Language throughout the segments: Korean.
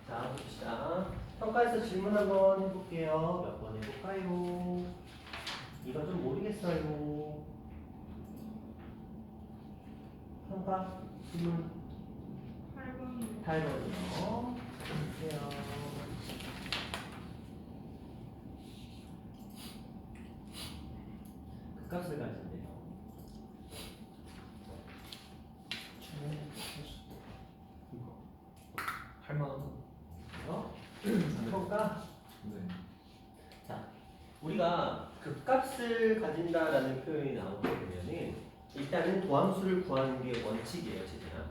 자, 봅시다. 평가에서 질문 한번 해볼게요. 몇 번 해볼까요? 이거 좀 모르겠어요. 평가 질문 8번이요. 8번이요. 보세요. 그 값을 가진대요. 이거 8만 원. 평가. 네. 자, 우리가 극값을 가진다라는 표현이 나오게 되면은 일단은 도함수를 구하는 게 원칙이에요, 제대나.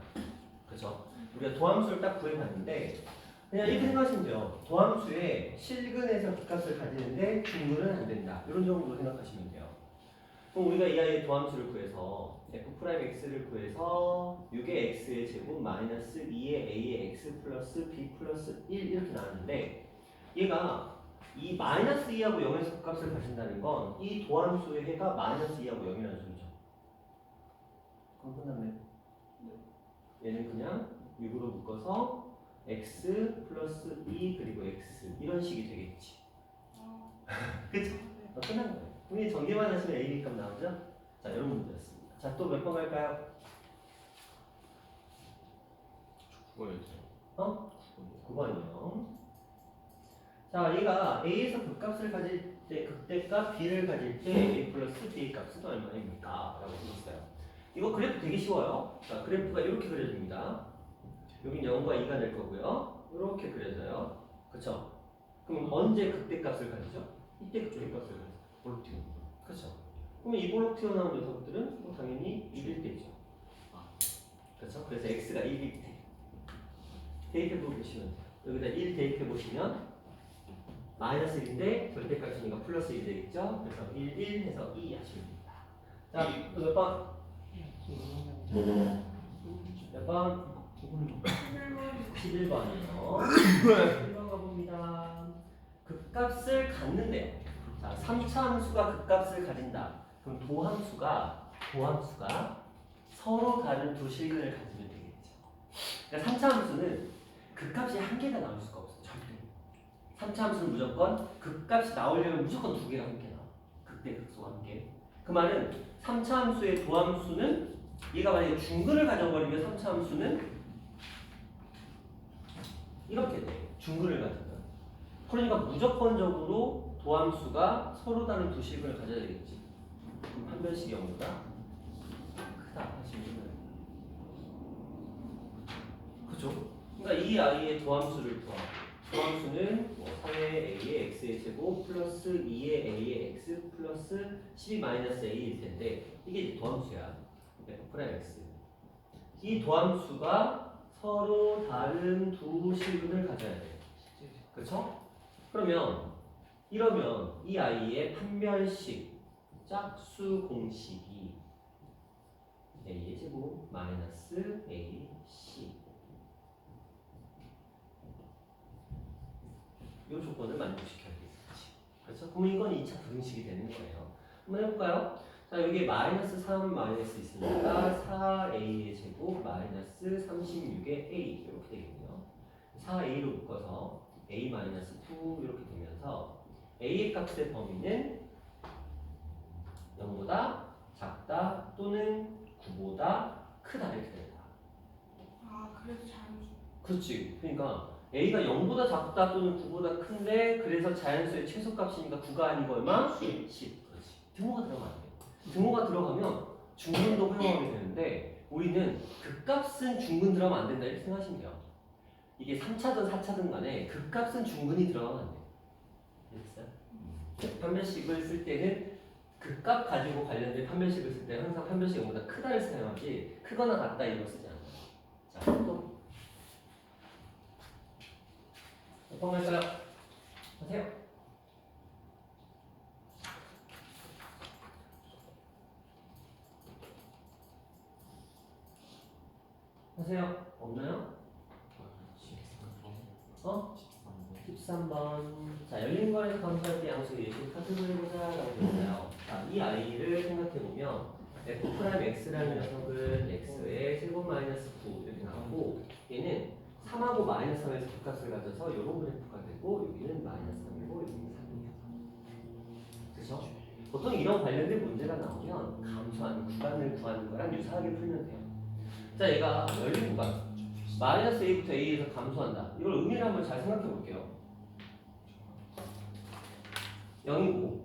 그렇죠? 우리가 도함수를 딱 구해봤는데 그냥 이렇게 생각하시면 돼요. 도함수에 실근에서 극값을 가지는데 중근은 안 된다. 이런 정도로 생각하시면 돼요. 그럼 우리가 이 아이의 도함수를 구해서 f'x를 구해서 6의 x의 제곱 마이너스 2의 a의 x 플러스 b 플러스 1 이렇게 나왔는데 얘가 이 마이너스 2하고 0에서 극값을 가진다는 건 이 도함수의 해가 마이너스 2하고 0이라는 소리죠. 그럼 끝났네. 얘는 그냥 6으로 묶어서 x 플러스 2 그리고 x 이런 식이 되겠지. 그쵸? 끝난 거예요. 분명히 전개만 하시면 a, b 값 나오죠? 자, 이런 문제였습니다. 자, 또 몇 번 갈까요? 9번이죠. 9번이요. 자, 얘가 a에서 극값을 가질 때, 극대값 b를 가질 때 a 플러스 b의 값은 얼마입니까? 라고 했어요. 이거 그래프 되게 쉬워요. 자, 그래프가 이렇게 그려집니다. 여긴 0과 2가 될 거고요. 이렇게 그려져요. 그쵸? 그럼 언제 극대값을 가지죠? 이때 극대값을 가지죠. 볼록 튀는 거. 그렇죠. 그러면 이 볼록 튀어나온 녀석들은 뭐 당연히 1일 때죠. 그렇죠. 그래서 x가 1일 때 대입해 보시면 돼요. 여기다 1 대입해 보시면 마이너스 1인데 절대값이니까 플러스 1 되겠죠. 그래서 1, 1 해서 2 하시면 됩니다. 자, 또 몇 번? 몇 번? 11번이요. 11번 가봅니다. 극값을 갖는데요. 자, 3차 함수가 극값을 가진다. 그럼 도함수가 서로 다른 두 실근을 가지면 되겠죠. 그러니까 3차 함수는 극값이 한 개가 나올 수가 없어요. 절대. 3차 함수는 무조건 극값이 나오려면 무조건 두 개가 함께 나와. 극대 극소가 함께. 그 말은 3차 함수의 도함수는 얘가 만약에 중근을 가져버리면 3차 함수는 이렇게 돼. 중근을 가진다. 그러니까 무조건적으로 도함수가 서로 다른 두 실근을 가져야 되겠지. 그럼 판별식이 0보다 크다 하시면 돼요. 그죠? 그러니까 이 아이의 도함수를 구하. 도함수는 뭐 3의 a의 x의 제곱 플러스 2의 a의 x 플러스 12 마이너스 a일 텐데 이게 이제 도함수야. f'x. 이 도함수가 서로 다른 두 실근을 가져야 돼. 그렇죠? 그러면 이러면 이 아이의 판별식 짝수 공식이 a의 제곱 마이너스 ac 이 조건을 만족시켜야 되겠지. 그렇죠? 그럼 이건 2차 부등식이 되는 거예요. 한번 해볼까요? 자, 여기 마이너스 3 마이너스 있으니까 4a의 제곱 마이너스 36의 a 이렇게 되겠네요. 4a로 묶어서 a 마이너스 9 이렇게 되면서 a의 값의 범위는 0보다 작다 또는 9보다 크다 이렇게 된다. 아, 그래서 자연수. 그렇지. 그러니까 a가 0보다 작다 또는 9보다 큰데 그래서 자연수의 최소값이니까 9가 아니고 얼마? 10. 그렇지. 등호가 들어가면 돼. 등호가 들어가면 중근도 활용하게 되는데 우리는 극값은 중근 들어가면 안 된다 이렇게 생각하시면 돼요. 이게 3차든 4차든 간에 극값은 중근이 들어가면 안 돼요. 됐어요? 판별식을 쓸 때는 극값 가지고 관련된 판별식을 쓸 때 항상 판별식이 0보다 크다를 사용하지 크거나 같다 이런 거 쓰지 않아요. 자, 또 어떤 거 할까요? 하세요. 하세요. 없나요? 13번. 자, 열린 거에서 감수할 때 양수의 예시 카드를 해보자 라고 했어요. 자, 이 아이를 생각해보면 f'x라는 녀석은 x의 세곱 마이너스 9 이렇게 나오고 얘는 3하고 마이너스 3에서 뒷값을 가져서 이런 그래프가 되고 여기는 마이너스 3이고 여기는 3이에요. 그렇죠? 보통 이런 관련된 문제가 나오면 감소하는 구간을 구하는 거랑 유사하게 풀면 돼요. 자, 얘가 열린 구간 마이너스 a부터 a에서 감소한다. 이걸 의미를 한번 잘 생각해 볼게요. 0이고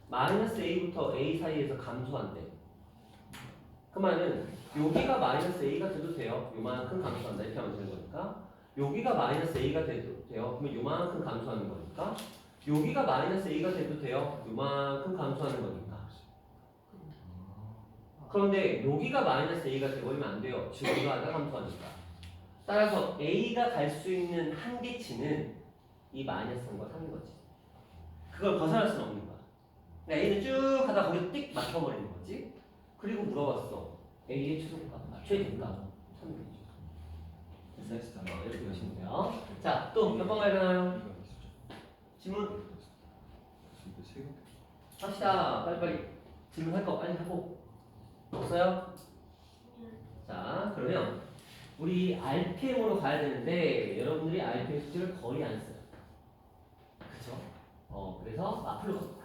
마이너스 a부터 a 사이에서 감소한대. 그 말은 여기가 마이너스 a가 돼도 돼요. 요만큼 감소한다. 이렇게 하면 되는 거니까. 여기가 마이너스 a가 돼도 돼요. 그러면 요만큼 감소하는 거니까. 여기가 마이너스 a가 돼도 돼요. 요만큼 감소하는 거니까. 그런데 여기가 마이너스 a가 돼버리면 안 돼요. 지금 이거 하나 감소하니까. 따라서 a가 갈 수 있는 한계치는 이 마이너스 3과 3인 거지. 그걸 벗어날 수는 없는 거야. 그러니까 a는 쭉 가다 거기서 띡 막혀버리는 거지. 그리고 물어봤어. a의 최소값, 최대값 3이죠. 됐어? 이렇게 보시면 돼요. 자, 또 몇 번 가려나요? 질문 합시다. 빨리빨리 질문할 거 빨리 하고. 없어요? 자, 그러면 우리 RPM으로 가야 되는데 여러분들이 RPM 숙제를 거의 안 써요. 그쵸? 그래서 마플로 갑니다.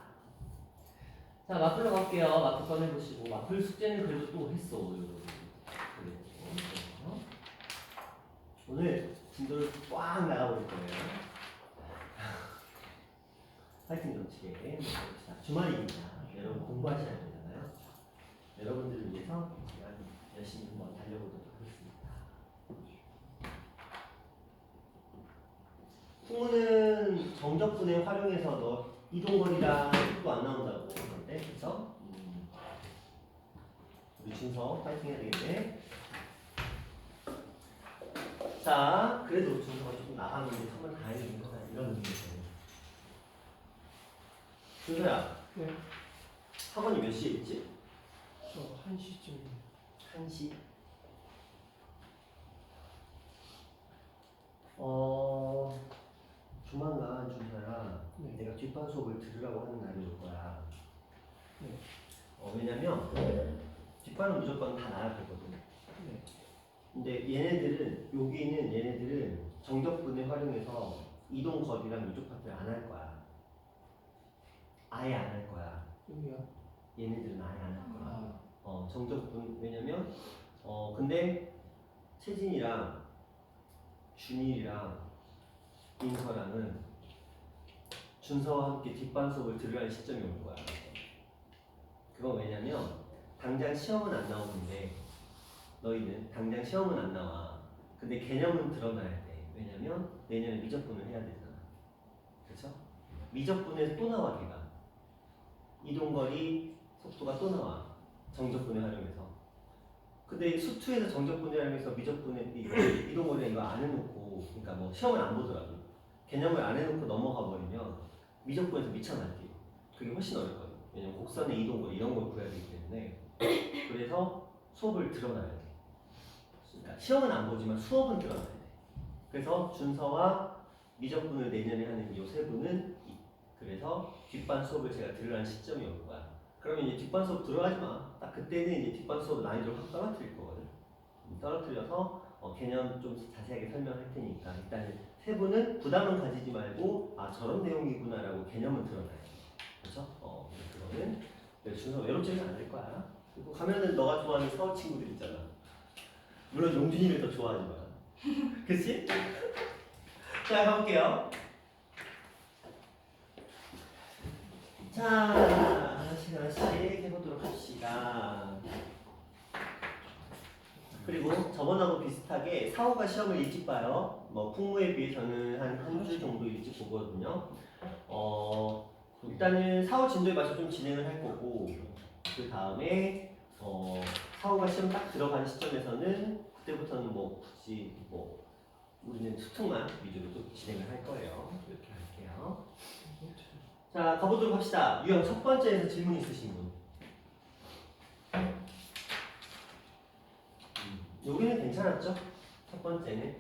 자, 마플로 갈게요. 마플 꺼내보시고 마플 숙제는 그래도 또 했어. 오늘 진도를 꽉 나가볼 거예요. 파이팅 넘치게 자, 주말입니다. 여러분 공부하셔야 되잖아요. 여러분들을 위해서 제가 열심히 한번 달려보도록 하겠습니다. 풍우는 정적분에 활용해서 너 이동거리랑 속도 안 나온다고 하는데, 그쵸? 우리 준서 파이팅 해야 되겠네. 자, 그래도 준서가 조금 나가는 게 정말 다행인 거다. 이런 의미에서. 준서야. 네. 학원이 몇 시에 있지? 저 1시쯤. 1시? 조만간 준서야. 네. 내가 뒷반 수업을 들으라고 하는 날이 올 거야. 네. 왜냐면 뒷반은 무조건 다 나야 되거든. 네. 근데 얘네들은 정적분을 활용해서 이동 거리랑 이쪽 파트를 안 할 거야. 아예 안 할 거야. 여기요? 얘네들은 아예 안 할 거야. 아, 정적분 왜냐면 근데 채진이랑 준일이랑 인서랑은 준서와 함께 뒷반 수업을 들으라는 시점이 올 거야. 그건 왜냐면 당장 시험은 안 나오는데 너희는 당장 시험은 안 나와. 근데 개념은 드러나야 돼. 왜냐면 내년에 미적분을 해야 되잖아. 그렇죠? 미적분에서 또 나와 걔가. 이동거리 속도가 또 나와. 정적분을 활용해서. 근데 수투에서 정적분을 활용해서 미적분의 이동거리랑 이거 안 해놓고, 그러니까 뭐 시험을 안 보더라도 개념을 안 해놓고 넘어가 버리면 미적분에서 미쳐날게요. 그게 훨씬 어렵거든. 왜냐면 곡선의 이동거리 이런 걸 구해야 되기 때문에. 그래서 수업을 들어놔야 돼. 그러니까 시험은 안 보지만 수업은 들어놔야 돼. 그래서 준서와 미적분을 내년에 하는 이 세 분은 그래서 뒷반 수업을 제가 들으라는 시점이 올 거야. 그러면 이제 뒷반 수업 들어가지 마. 딱 그때는 이제 뒷반 수업 난이도를 확 떨어뜨릴 거거든. 떨어뜨려서 개념 좀 자세하게 설명할 테니까 일단은 세 분은 부담은 가지지 말고 저런 내용이구나라고 개념은 들어놔야 돼. 그렇죠? 그거는 준서 외롭지는 않을 거야. 그리고 가면은 너가 좋아하는 사업 친구들 있잖아. 물론 용준이를 더 좋아하지만. 그치? 자, 가볼게요. 자, 하나씩 해보도록 합시다. 그리고 저번하고 비슷하게 사호가 시험을 일찍 봐요. 뭐 풍무에 비해서는 한 주 정도 일찍 보거든요. 일단은 사호 진도에 맞춰 좀 진행을 할 거고, 그 다음에 사호가 시험 딱 들어간 시점에서는 그때부터는 뭐 굳이 뭐 우리는 수특만 위주로 또 진행을 할 거예요. 이렇게 할게요. 자, 가보도록 합시다. 유형 첫 번째에서 질문 있으신 분. 여기는 괜찮았죠? 첫 번째는.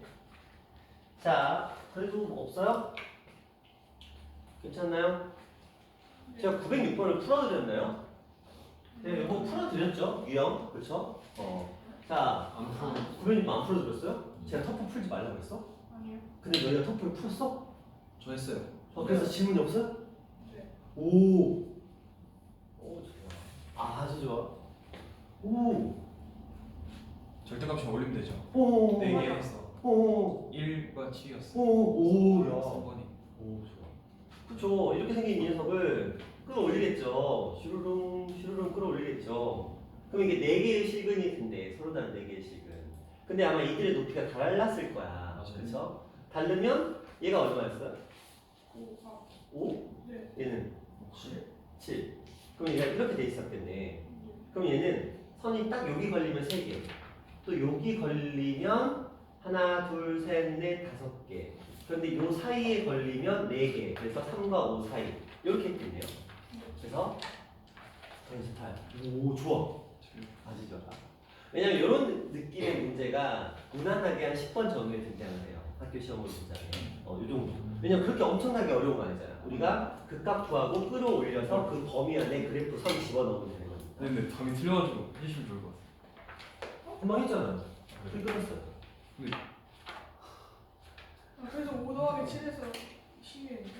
자, 그래도 뭐 없어요? 괜찮나요? 제가 906번을 풀어드렸나요? 네, 이거 풀어드렸죠? 유형, 그렇죠? 자, 안 풀어. 구현님 안 풀어드렸어요? 제가 터프 풀지 말라고 했어? 아니요. 근데 너희가 터프를 풀었어? 저 했어요. 그래서 질문이 없어요? 네. 오. 오, 좋아. 아주 좋아. 오. 절대값이 올리면 되죠. 오. 네 개 했어. 오. 1과 7이었어. 오. 오. 야. 3번이. 오, 좋아. 그쵸. 이렇게 생긴 이 녀석을 끌어올리겠죠. 슈루룽, 슈루룽 끌어올리겠죠. 그럼 이게 4개의 실근이 된대. 서로 다른 4개의 실근. 근데 아마 이들의 높이가 달랐을 거야. 맞아요. 그쵸? 다르면 얘가 얼마였어요? 5, 4. 5? 네. 얘는 7. 7. 그럼 얘가 이렇게 돼 있었겠네. 그럼 얘는 선이 딱 여기 걸리면 3개. 또 여기 걸리면 하나, 둘, 셋, 넷, 5개. 그런데 요 사이에 걸리면 4개. 그래서 3과 5 사이. 이렇게 했겠네요. 그래서 28. 오, 좋아. 아주 좋아. 왜냐면 이런 느낌의 문제가 무난하게 한 10번 전후에 등장을 해요. 학교 시험을 등장해요. 요 정도. 왜냐면 그렇게 엄청나게 어려운 거 아니잖아. 우리가 극값 구하고 끌어올려서 그 범위 안에 그래프 선 집어넣으면 되는 거니까. 근데 답이 틀려가지고 해주시면 좋을 것 같아요. 금방 했잖아. 그게 끝났어요. 그래서 5 더하기 7에서 10이었는데.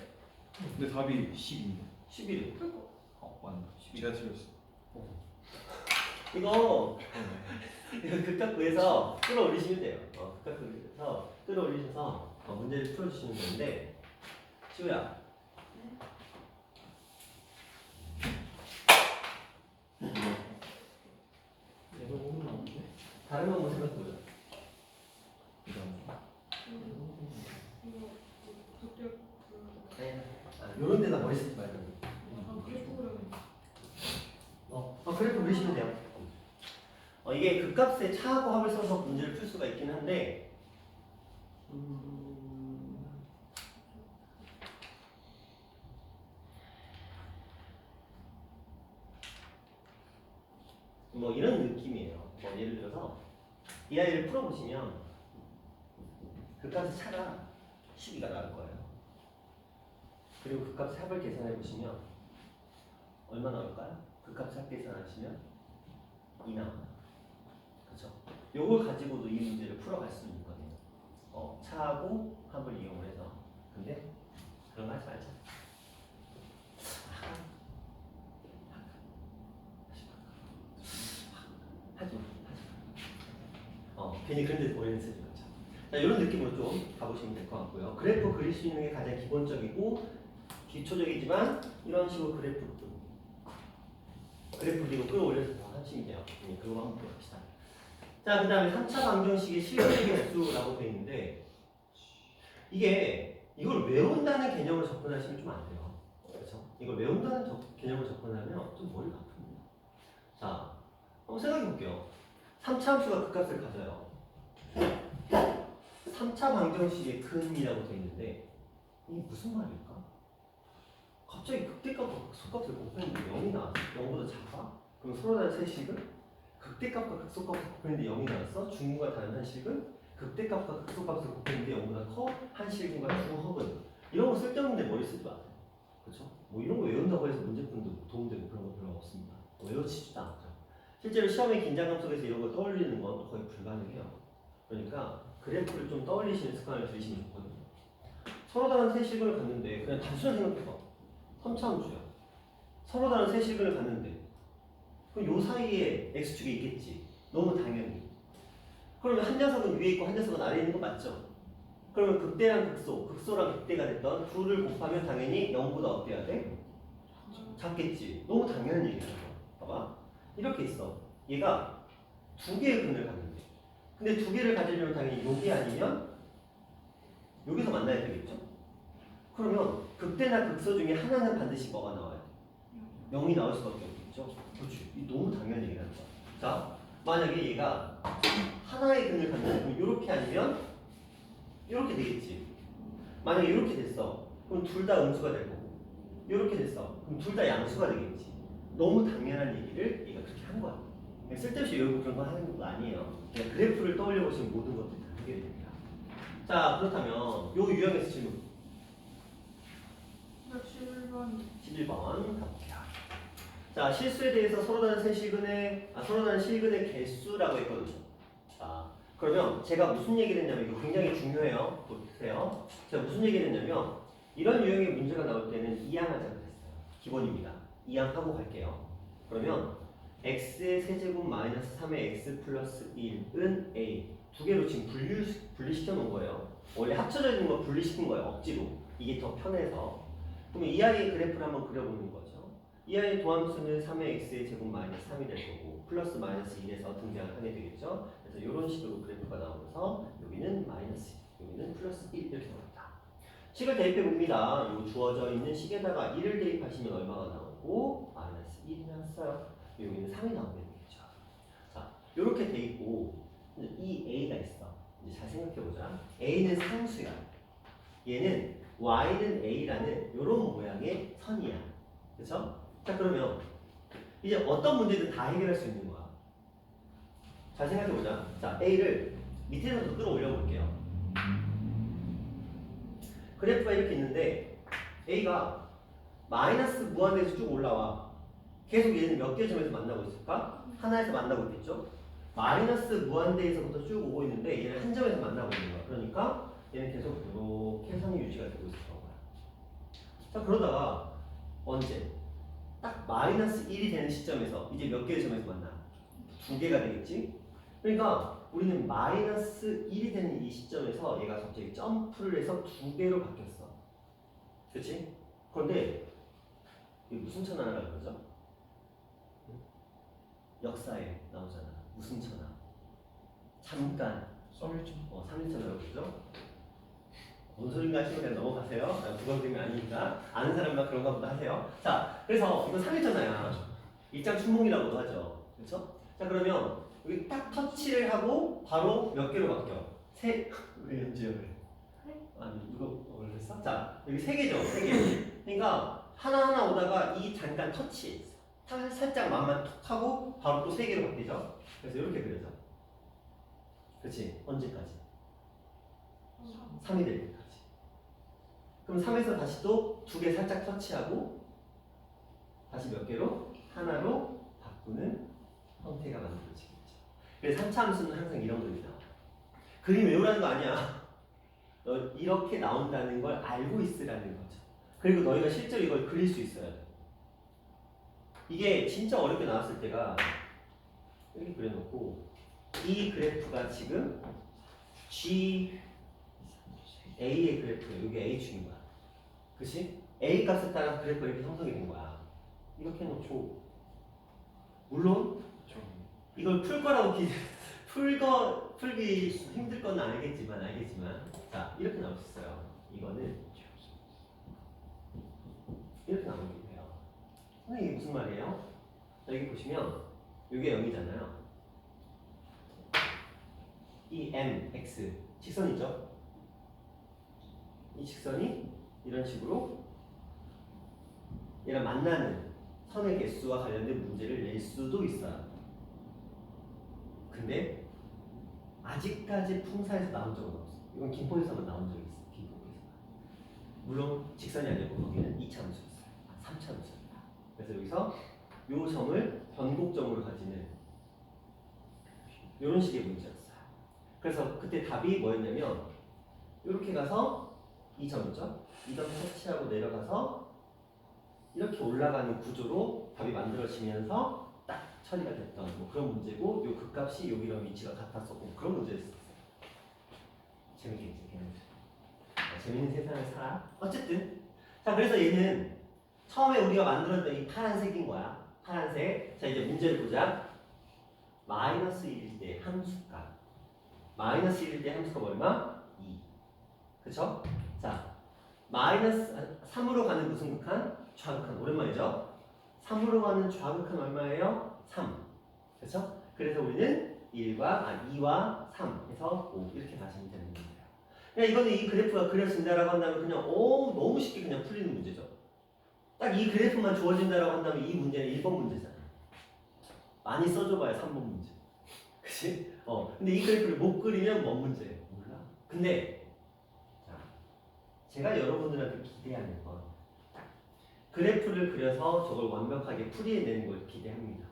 근데 답이 10인데. 11. 그니까. 맞나? 제가 틀렸어. 이거 그러네. 극값 구해서 끌어올리시면 돼요. 극값 구해서 끌어올리셔서 문제를 풀어주시면 되는데, 시우야. 얘도 5는 나오는데. 다른 거 한번 생각해보자. 이거 그때 네. 요런 데다 머리 쓰지 말고. 그래프 그려는 그래프 그리시면 돼요. 이게 극값의 차하고 합을 써서 문제를 풀 수가 있긴 한데, 뭐 이런 느낌이에요. 예를 들어서 이 아이를 풀어보시면 극값의 차가 12가 나올 거예요. 그리고 극값의 합을 계산해 보시면 얼마 나올까요? 극값의 합 계산하시면 2 나와요. 그렇죠? 요걸 가지고도 이 문제를 풀어갈 수 있는 거네요. 차하고 합을 이용을 해서. 근데 그런 거 하지 말자. 하지 마. 괜히 그런 데서 머리는 쓰지 말자. 자, 이런 느낌으로 좀 가보시면 될 것 같고요. 그래프 그릴 수 있는 게 가장 기본적이고 기초적이지만 이런 식으로 그래프 그리고 끌어올려서 하시면 돼요. 그거 한번 볼읍시다. 자, 그 다음에 3차 방정식의 실근의 개수라고 되어 있는데, 이걸 외운다는 개념으로 접근하시면 좀 안 돼요. 그렇죠? 이걸 외운다는 개념으로 접근하면 좀 머리가 아픕니다. 자, 한번 생각해 볼게요. 3차 함수가 극값을 가져요. 3차 방정식의 근이라고 되어 있는데, 이게 무슨 말일까? 갑자기 극대값과 극소값을 곱했는데 0이 나왔어. 0보다 작아? 그럼 서로 다른 세 식은? 극대값과 극소값을 곱했는데 0이 나왔어. 중근과 다른 한 식은? 극대값과 극소값을 곱했는데 0보다 커. 한 식은과 중허근. 이런 거 쓸데없는데 머리 쓰지 마세요. 그렇죠? 뭐 이런 거 외운다고 해서 문제 푸는데 도움되고 그런 거 별로 없습니다. 외워치지도 않죠. 실제로 시험의 긴장감 속에서 이런 걸 떠올리는 건 거의 불가능해요. 그러니까 그래프를 좀 떠올리시는 습관을 들이시면 좋거든요. 서로 다른 세 식을 갖는데 그냥 단순하게 생각해봐. 3차 함수야. 서로 다른 세 식을 갖는데 그럼 요 사이에 x축이 있겠지. 너무 당연히. 그러면 한 녀석은 위에 있고 한 녀석은 아래에 있는 거 맞죠? 그러면 극대랑 극소랑 극대가 됐던 둘을 곱하면 당연히 0보다 어때야 돼? 작겠지. 너무 당연한 얘기야. 봐봐. 이렇게 있어. 얘가 두 개의 근을 갖는데. 근데 두 개를 가지려면 당연히 여기 아니면 여기서 만나야 되겠죠? 그러면 극대나 극소 중에 하나는 반드시 뭐가 나와야 돼? 0이 나올 수밖에 없겠죠? 그렇지. 이 너무 당연한 얘기라는 거야. 자, 만약에 얘가 하나의 근을 갖는다. 그럼 이렇게 아니면 이렇게 되겠지. 만약에 이렇게 됐어. 그럼 둘 다 음수가 될 거고. 이렇게 됐어. 그럼 둘 다 양수가 되겠지. 너무 당연한 얘기를 얘가 그렇게 한 거야. 쓸데없이 외우고 그런 거 하는 거 아니에요. 그냥 그래프를 떠올려 보시면 모든 것들이 다 해결이 됩니다. 자, 그렇다면 요 유형에서 질문. 11번 11번 가볼게요. 자, 실수에 대해서 서로 다른 실근의 개수라고 했거든요. 자, 그러면 제가 무슨 얘기를 했냐면 이거 굉장히 중요해요. 보세요. 제가 무슨 얘기를 했냐면 이런 유형의 문제가 나올 때는 이항하자고 했어요. 기본입니다. 이항하고 갈게요. 그러면 x의 세제곱 마이너스 3의 x 플러스 1은 a 두 개로 지금 분리시켜 놓은 거예요. 원래 합쳐져 있는 거 분리시킨 거예요. 억지로. 이게 더 편해서. 그러면 이 아이의 그래프를 한번 그려보는 거죠. 이 아이의 도함수는 3의 x의 제곱 마이너스 3이 될 거고 플러스 마이너스 1에서 등장을 하게 되겠죠. 그래서 이런 식으로 그래프가 나오면서 여기는 마이너스 1, 여기는 플러스 1 이렇게 나옵니다. 식을 대입해 봅니다. 이 주어져 있는 식에다가 1을 대입하시면 얼마가 나오고 마이너스 1이 나왔어요. 여기는 3이 나오게 되겠죠. 자, 이렇게 돼 있고 이 a가 있어. 이제 잘 생각해 보자. a는 상수야. 얘는 y는 a라는 이런 모양의 선이야. 그렇죠? 자, 그러면 이제 어떤 문제든 다 해결할 수 있는 거야. 잘 생각해 보자. 자, a를 밑에서도 끌어올려 볼게요. 그래프가 이렇게 있는데 a가 마이너스 무한대에서 쭉 올라와. 계속 얘는 몇 개의 점에서 만나고 있을까? 하나에서 만나고 있겠죠? 마이너스 무한대에서부터 쭉 오고 있는데 얘는 한 점에서 만나고 있는 거야. 그러니까 얘는 계속 이렇게 선이 유지가 되고 있었던 거야. 자, 그러다가 언제? 딱 마이너스 1이 되는 시점에서 이제 몇 개의 점에서 만나? 두 개가 되겠지? 그러니까 우리는 마이너스 1이 되는 이 시점에서 얘가 갑자기 점프를 해서 두 개로 바뀌었어. 그치? 그런데 이게 무슨 천하라고 그러죠? 역사에 나오잖아. 무슨 천하? 잠깐. 3일천하라고 그러죠? 뭔 소린가 하시면 그냥 넘어가세요. 그건 아닙니다. 아는 사람만 그런가 보다 하세요. 자, 그래서 이거 3일천하야. 일장 춘몽이라고도 하죠. 그렇죠? 자, 그러면 여기 딱 터치를 하고 바로 몇 개로 바뀌어? 왜 연주야 그래? 아니 이거 원래 했어? 자, 여기 3개죠. 3개. 그러니까 하나하나 오다가 이 잠깐 터치 살짝 맛만 톡 하고 바로 또 3개로 바뀌죠. 그래서 이렇게 그려져. 그렇지? 언제까지? 3이 될 때까지. 그럼 3에서 다시 또 2개 살짝 터치하고 다시 몇 개로? 하나로 바꾸는 형태가 만들어지겠죠. 그래서 3차 함수는 항상 이런 그림이 나와요. 그림 외우라는 거 아니야. 너 이렇게 나온다는 걸 알고 있으라는 거죠. 그리고 너희가 실제로 이걸 그릴 수 있어야 돼. 이게 진짜 어렵게 나왔을 때가 여기 그려놓고 이 그래프가 지금 G A의 그래프예요. 이게 A축인 거야. 그치? A 값에 따라 그래프가 이렇게 형성이 된 거야. 이렇게 해놓고 물론 이걸 풀 거라고 풀기 힘들 건 알겠지만 자, 이렇게 나올 수 있어요. 이거는 이렇게 나오는 거예요. 선생님 이게 무슨 말이에요? 자, 여기 보시면 이게 0이잖아요. 이 M, X 직선이죠. 이 직선이 이런 식으로 얘랑 만나는 선의 개수와 관련된 문제를 낼 수도 있어요. 근데 아직까지 품사에서 나온 적은 없어. 이건 김포에서만 나온 적이 있어. 김포에서. 물론 직선이 아니고 거기는 2차 함수였어요. 3차 함수였다. 그래서 여기서 이 점을 변곡점으로 가지는 이런 식의 문제였어요. 그래서 그때 답이 뭐였냐면 이렇게 가서 이 점이죠. 이 점 터치하고 내려가서 이렇게 올라가는 구조로 답이 만들어지면서 딱 처리가 됐던 뭐 그런 문제고 요 극값이 여기랑 위치가 같았었고 그런 문제였어요. 재밌겠지, 걔는. 재밌는 세상을 살아. 어쨌든 자, 그래서 얘는 처음에 우리가 만들었던 이 파란색인 거야. 파란색. 자, 이제 문제를 보자. 마이너스 1일 때 함수값. 마이너스 1일 때 함수값 얼마? 2. 그쵸? 자, 마이너스 3으로 가는 무슨 극한? 좌극한. 오랜만이죠? 3으로 가는 좌극한 얼마예요? 3. 그쵸? 그래서 우리는 2와 3 해서 5 이렇게 가시면 되는 거예요. 그냥 이거는 이 그래프가 그려진다라고 한다면 그냥 너무 쉽게 그냥 풀리는 문제죠. 딱 이 그래프만 주어진다라고 한다면 이 문제는 1번 문제잖아. 많이 써줘봐야 3번 문제. 그치? 근데 이 그래프를 못 그리면 뭔 문제? 몰라. 근데 자, 제가 여러분들한테 기대하는 건 그래프를 그려서 저걸 완벽하게 풀이해내는 걸 기대합니다.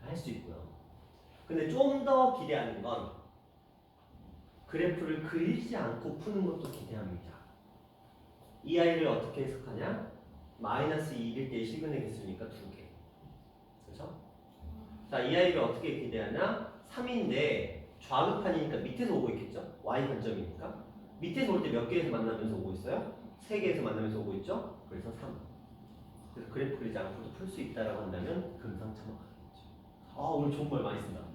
할 수 있고요. 근데 좀 더 기대하는 건 그래프를 그리지 않고 푸는 것도 기대합니다. 이 아이를 어떻게 해석하냐? 마이너스 2일 때 실근의 개수니까 2개. 그렇죠? 자, 이 아이를 어떻게 기대하냐? 3인데 좌극판이니까 밑에서 오고 있겠죠? Y 관점이니까. 밑에서 올 때 몇 개에서 만나면서 오고 있어요? 3개에서 만나면서 오고 있죠? 그래서 3. 그래서 그래프 그리지 않고도 풀 수 있다라고 한다면 금상첨화가겠죠. 아, 오늘 좋은 말 많이 쓴다.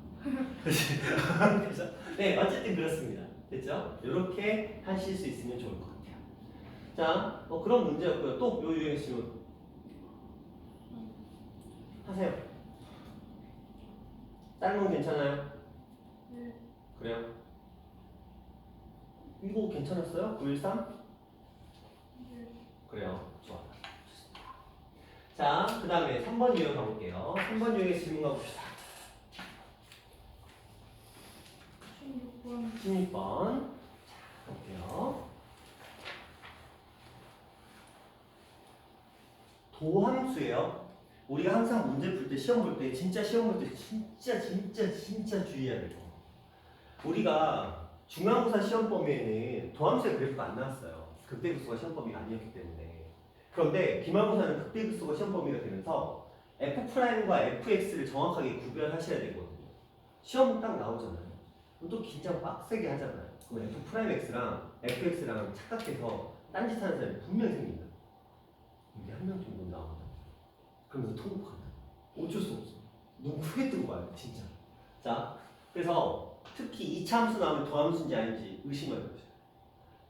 그렇죠? 네, 어쨌든 그렇습니다. 됐죠? 이렇게 하실 수 있으면 좋을 것 같아요. 자, 그런 문제였고요. 또 요 유형 질문 하세요. 다른 건 괜찮아요? 네. 그래요? 이거 괜찮았어요? 913? 네. 그래요. 좋아. 자, 그 다음에 3번 유형 가볼게요. 3번 유형의 질문 가봅시다. 16번. 16번. 자, 볼게요. 도함수예요. 우리가 항상 문제 풀 때, 시험 볼 때, 진짜 시험 볼 때 진짜 주의해야 돼요. 우리가 중간고사 시험 범위에는 도함수의 그래프가 안 나왔어요. 극대극소가 시험 범위가 아니었기 때문에. 그런데 기말고사는 극대극소가 시험 범위가 되면서 F'과 Fx를 정확하게 구별하셔야 되거든요. 시험 딱 나오잖아요. 그럼 또 긴장 빡세게 하잖아요. 그럼 F'X랑 Fx랑 착각해서 딴짓하는 사람이 분명히 생깁니다. 여기 한 명 정도 나오거든. 그러면서 통곡한다. 어쩔 수 없어. 눈 크게 뜨고 봐요, 진짜. 자, 그래서 특히 2차 함수 나오면 도함수인지 아닌지 의심을 해보세요.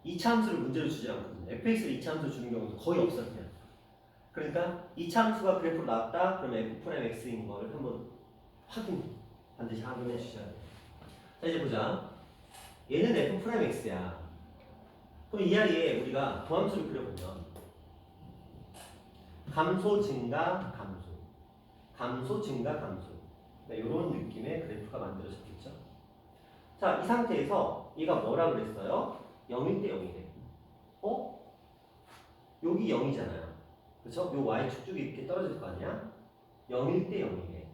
2차 함수를 문제로 주지 않거든요. fx를 2차 함수로 주는 경우도 거의 없어요, 그냥. 그러니까 2차 함수가 그래프로 나왔다? 그러면 f'x인 걸 한번 반드시 확인해 주셔야 돼요. 자, 이제 보자. 얘는 f'x야. 그럼 이 아이에 우리가 도함수를 그려보면 감소, 증가, 감소. 감소, 증가, 감소. 네, 이런 느낌의 그래프가 만들어졌겠죠. 자, 이 상태에서 얘가 뭐라 그랬어요? 0일 때 0이래. 여기 0이잖아요. 그렇죠? 요 y축쪽이 이렇게 떨어질 거 아니야? 0일 때 0이래.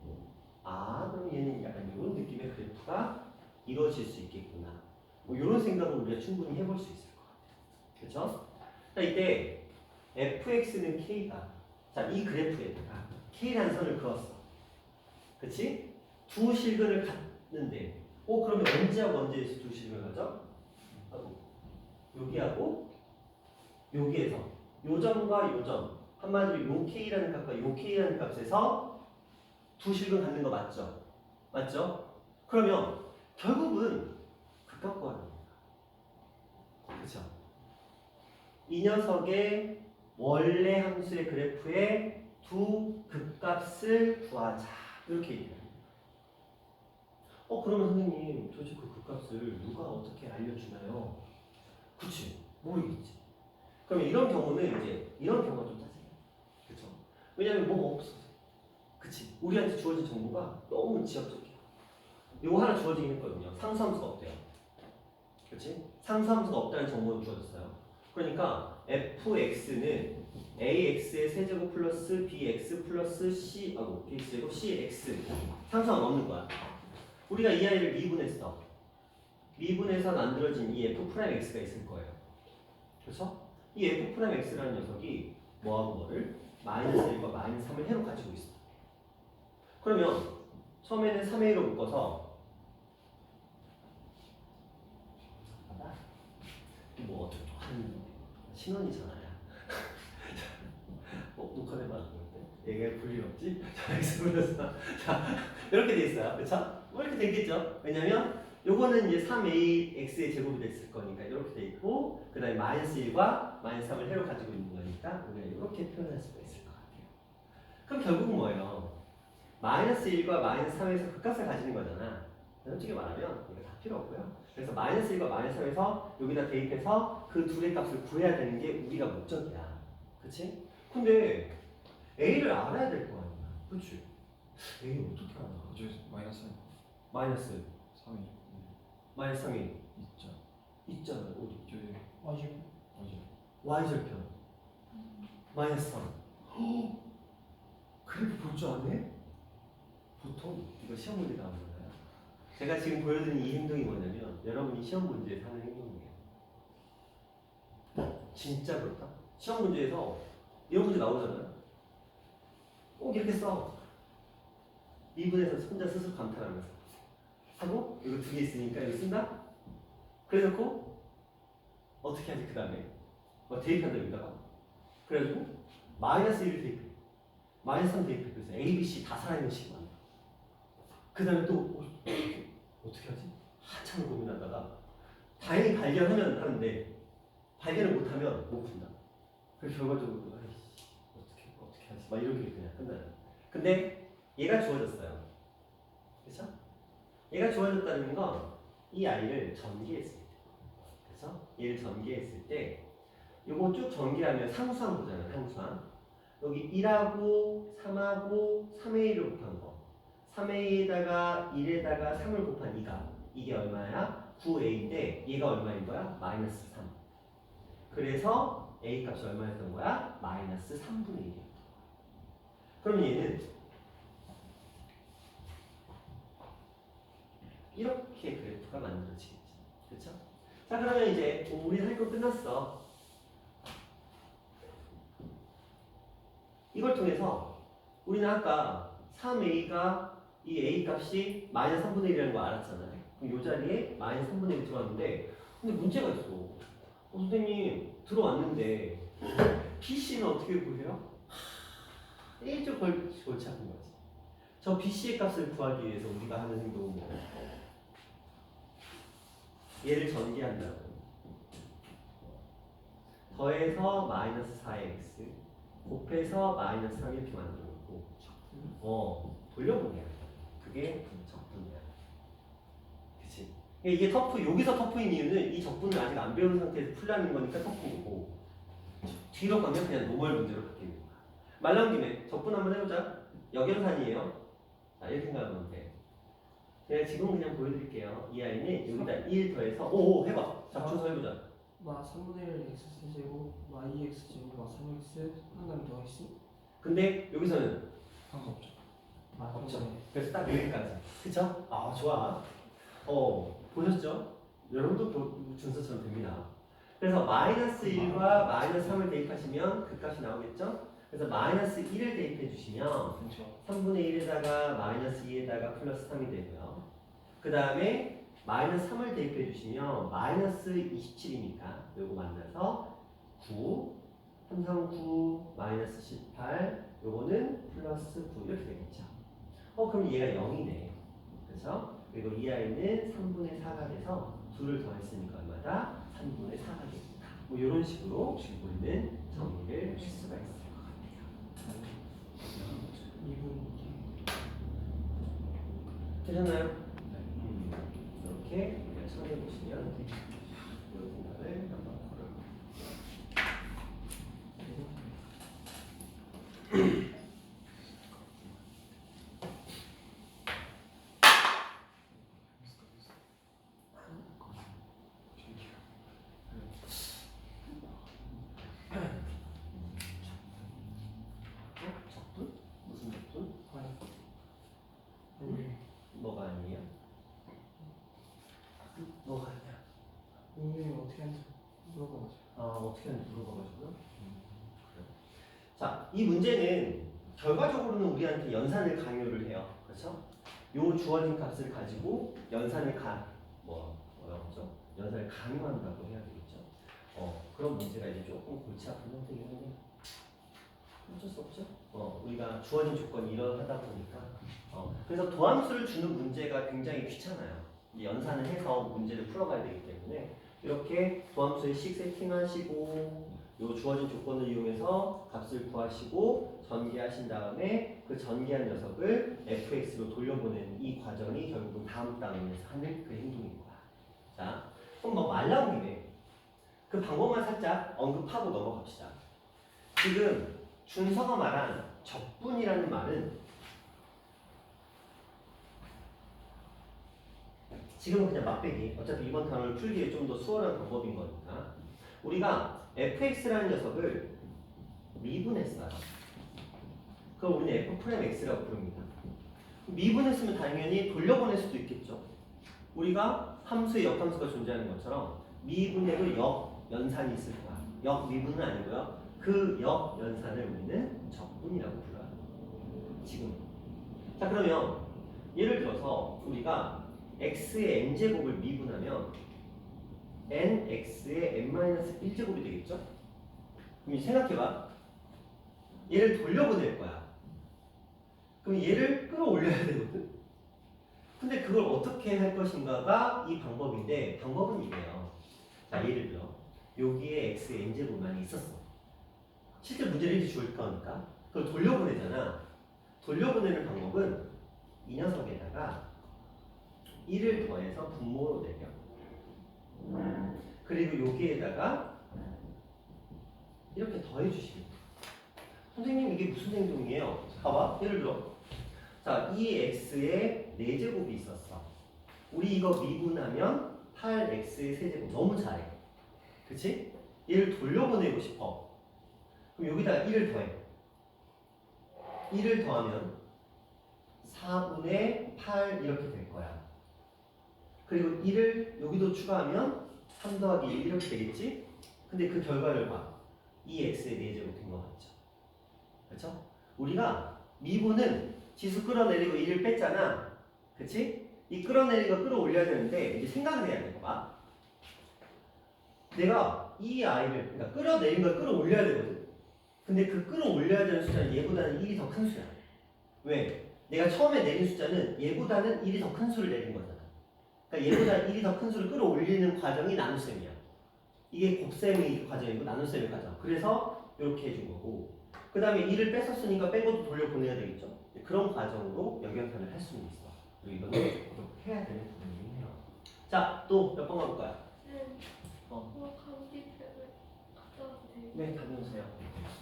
아, 그럼 얘는 약간 이런 느낌의 그래프가 이루어질 수 있겠구나. 뭐 이런 생각을 우리가 충분히 해볼 수 있을 것 같아요. 그렇죠? 자, 이때 fx는 k다. 자, 이 그래프에다가 k라는 선을 그었어. 그치? 두 실근을 갖는데 그러면 언제하고 언제에서 두 실근을 가죠? 여기하고 여기에서 요 점과 요 점 한마디로 요 k라는 값과 요 k라는 값에서 두 실근 갖는 거 맞죠? 맞죠? 그러면 결국은 극값 구하는 겁니다. 그렇죠? 이 녀석의 원래 함수의 그래프의 두 극값을 구하자. 이렇게 얘기합니다. 그러면 선생님, 도대체 그 극값을 누가 어떻게 알려주나요? 그치, 모르겠지. 그러면 이런 경우는 이제 이런 경우가 좀 짜증나요. 그렇죠? 왜냐하면 뭐가 없어서. 그치? 우리한테 주어진 정보가 너무 지역적이야. 이거 하나 주어지긴 했거든요. 상수함수가 없대요. 그치? 상수함수가 없다는 정보가 주어졌어요. 그러니까 fx는 ax의 세제곱 플러스 bx 플러스 c bx제곱 cx 상수함 없는 거야. 우리가 이 아이를 미분했어. 미분해서 만들어진 이 f'x가 있을 거예요. 그렇죠? 이 f'x라는 녀석이 뭐하고 뭐를? 마이너스 1과 마이너스 3을 해로 가지고 있어. 그러면 처음에는 3a로 묶어서 뭐 어떻게 하는 신원이잖아요. 녹화된 거 같은데 얘가 볼일 없지? 자, x분해서 자 이렇게 돼 있어요, 그렇죠? 뭐 이렇게 되겠죠? 왜냐면 요거는 이제 3ax의 제곱이 됐을 거니까 이렇게 돼 있고 그 다음에 마이너스 1과 마이너스 3을 해로 가지고 있는 거니까 우리가 이렇게 표현할 수가 있을 것 같아요. 그럼 결국은 뭐예요? 마이너스 1과 마이너스 3에서 극값을 가지는 거잖아. 솔직히 말하면 이거 다 필요 없고요. 그래서 마이너스 1과 마이너스 3에서 여기다 대입해서 그 둘의 값을 구해야 되는 게 우리가 목적이야. 그치? 근데 A를 알아야 될 거 아니야. 그치? A 어떻게 알아? 저기 마이너스 마이너스 3이 마이너스 3이 있죠. 있잖아. 어디? 저기 맞아요. 어디? Y절편 마이너스 3 그래프 볼 줄 아네? 보통 이거 시험 문제 나오잖아요. 제가 지금 보여드린 이 행동이 뭐냐면 여러분이 시험 문제에서 하는 행동이에요. 진짜 그렇다. 시험 문제에서 이런 문제 나오잖아요. 꼭 이렇게 써. 2분에서 혼자 스스로 감탄하면서 하고 이거 두 개 있으니까 이거 쓴다? 그래놓고 어떻게 하지 그 다음에? 대입한다 여기다가. 그래가지고 마이너스 1을 대입해. 마이너스 3 대입해. 그래서 A, B, C 다 살아있는 식으로 한다. 그 다음에 또 어떻게 하지? 한참을 고민하다가 다행히 발견하면 하는데 발견을 못하면 못 푼다. 그래서 결과적으로 아이씨 어떻게 하지? 막 이렇게 그냥 끝나요. 근데 얘가 주어졌어요. 그렇죠? 얘가 주어졌다는 건 이 아이를 전개했을 때, 그렇죠? 얘를 전개했을 때 요거 쭉 전개하면 상수항 보잖아요. 상수항. 여기 1하고 3하고 3의 1을 곱한 거. 3의 2에다가 1에다가 3을 곱한 2가 이게 얼마야? 9a인데 얘가 얼마인 거야? 마이너스 3. 그래서 a 값이 얼마였던 거야? 마이너스 3분의 1이야. 그러면 얘는 이렇게 그래프가 만들어지겠지. 그렇죠? 자, 그러면 이제 우리 할 거 끝났어. 이걸 통해서 우리는 아까 3a가 이 a 값이 마이너스 3분의 1이라는 거 알았잖아요. 그럼 이 자리에 마이너스 3분의 1이 들어왔는데 근데 문제가 있어. 선생님 들어왔는데 BC는 어떻게 구해요? 일조 골치 아픈 거지. 저 BC의 값을 구하기 위해서 우리가 하는 행동은 뭐예요? 얘를 전개한다고. 더해서 마이너스 4x 곱해서 마이너스 3 이렇게 만들어놓고 돌려보내야 돼. 그게 적분이야. 그치? 이게 터프, 여기서 터프인 이유는 이 적분을 아직 안 배운 상태에서 풀라는 거니까 터프고 뒤로 가면 그냥 노멀 문제로 바뀌는 거야. 말 나온 김에 적분 한번 해보자. 역연산이에요. 자, 이렇게 생각하면 돼. 제가 지금 그냥 보여드릴게요. 이 아이는 여기다 1 더해서 해봐. 잡초서 해보자. 마 3분의 1 x 세제곱 마 2x 제곱 마 3x 한 다음에 더 x. 근데 여기서는 상관없죠. 없죠. 그래서 딱 여기까지. 그쵸? 아, 좋아. 보셨죠? 여러분도 준서처럼 됩니다. 그래서 마이너스 1과 마이너스 3을 대입하시면 그 값이 나오겠죠? 그래서 마이너스 1을 대입해 주시면 그렇죠. 3분의 1에다가 마이너스 2에다가 플러스 3이 되고요. 그 다음에 마이너스 3을 대입해 주시면 마이너스 27이니까 요거 만나서 9, 3, 3, 9, 마이너스 18 요거는 플러스 9 이렇게 되겠죠. 그럼 얘가 0이네. 그렇죠? 그리고 이 아이는 3분의 4가 돼서 2를 더했으니까 얼마다? 3분의 4가 됩니다. 뭐 이런 식으로 우리는 정리를 할 수가 있을 것 같아요. 2분. 되셨나요? 이렇게 우리가 처리해 보시면 이 생각을 한번 걸어볼게요. 적분? 무슨 적분? 뭐가 아니에요? 뭐가 아니야? 선생님이 어떻게 하는지 물어봐가지고. 어떻게 하는지 물어봐가지고요. 그래요. 자, 이 문제는 결과적으로는 우리한테 연산을 강요를 해요. 그렇죠? 요 주어진 값을 가지고 연산을 뭐죠? 연산을 강요한다고 해야 되겠죠. 그런 문제가 이제 조금 골치 아픈 형태이긴 한데 어쩔 수 없죠. 우리가 주어진 조건이 이러하다 보니까 그래서 도함수를 주는 문제가 굉장히 귀찮아요. 이 연산을 해서 문제를 풀어가야 되기 때문에 이렇게 도함수의 식 세팅하시고 요 주어진 조건을 이용해서 값을 구하시고 전개하신 다음에 그 전개한 녀석을 fx로 돌려보내는 이 과정이 결국은 다음 단원에서 하는 그 행동인 거야. 자, 그럼 말 나온 김에 그 방법만 살짝 언급하고 넘어갑시다. 지금 준서가 말한 적분이라는 말은 지금은 그냥 막대기. 어차피 이번 단어를 풀기에 좀 더 수월한 방법인 거니까 우리가 fx라는 녀석을 미분했어요. 그럼 우리는 f 프라임 x라고 부릅니다. 미분했으면 당연히 돌려보낼 수도 있겠죠. 우리가 함수에 역함수가 존재하는 것처럼 미분에도 역연산이 있을 거야. 역미분은 아니고요. 그 역연산을 우리는 적분이라고 불러요. 지금. 자, 그러면 예를 들어서 우리가 x의 n제곱을 미분하면 nx의 n-1제곱이 되겠죠? 그럼 생각해봐. 얘를 돌려보낼 거야. 그럼 얘를 끌어올려야 되거든? 근데 그걸 어떻게 할 것인가가 이 방법인데, 방법은 이래요. 자, 예를 들어 여기에 x의 n제곱만이 있었어. 실제 문제를 이렇게 줄 거니까 그걸 돌려보내잖아. 돌려보내는 방법은 이 녀석에다가 1을 더해서 분모로 내려. 그리고 여기에다가 이렇게 더해주시면 돼. 선생님 이게 무슨 행동이에요? 봐봐. 예를 들어 자, 이 x의 4제곱이 있었어. 우리 이거 미분하면 8x의 세제곱. 너무 잘해. 그치? 얘를 돌려보내고 싶어. 그럼 여기다가 1을 더해. 1을 더하면 4분의 8 이렇게 될 거야. 그리고 1을 여기도 추가하면 3 더하기 1 이렇게 되겠지? 근데 그 결과를 봐. 이 x의 4제곱 된 거 맞죠? 그렇죠? 우리가 미분은 지수 끌어내리고 1을 뺐잖아. 그치? 이 끌어내린 거 끌어올려야 되는데 이제 생각을 해야 돼. 봐. 내가 이 아이를 그러니까 끌어내린 걸 끌어올려야 되거든. 근데 그 끌어올려야 되는 숫자는 얘보다는 1이 더 큰 수야. 왜? 내가 처음에 내린 숫자는 얘보다는 1이 더 큰 수를 내린 거잖아. 그러니까 얘보다 1이 더 큰 수를 끌어올리는 과정이 나눗셈이야. 이게 곱셈의 과정이고 나눗셈의 과정. 그래서 이렇게 해준 거고. 그 다음에 1을 뺐었으니까 뺀 것도 돌려보내야 되겠죠. 그런 과정으로 역연산을 할 수는 있어. 그리고 이거는 해야 되는 부분이에요. 자, 또 몇 번 가볼까요? 감기 때문에 갔다 와도 돼요? 네, 다녀오세요.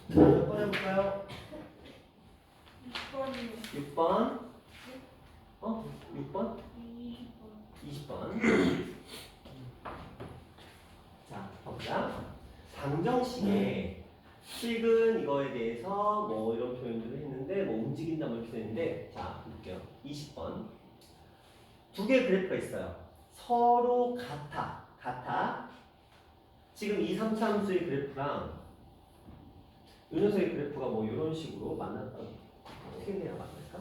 자, 몇 번 해볼까요? 6번이요. 6번. 6번? 2번. 20번. 자, 보자. 방정식에 식은 이거에 대해서 뭐 이런 표현들을 했는데 뭐 움직인다 뭐 이렇게 됐는데 자, 볼게요. 20번. 두 개의 그래프가 있어요. 서로 같아. 지금 이 3차 함수의 그래프랑 이 녀석의 그래프가 뭐 이런 식으로 만났다. 어떻게 해야 만날까?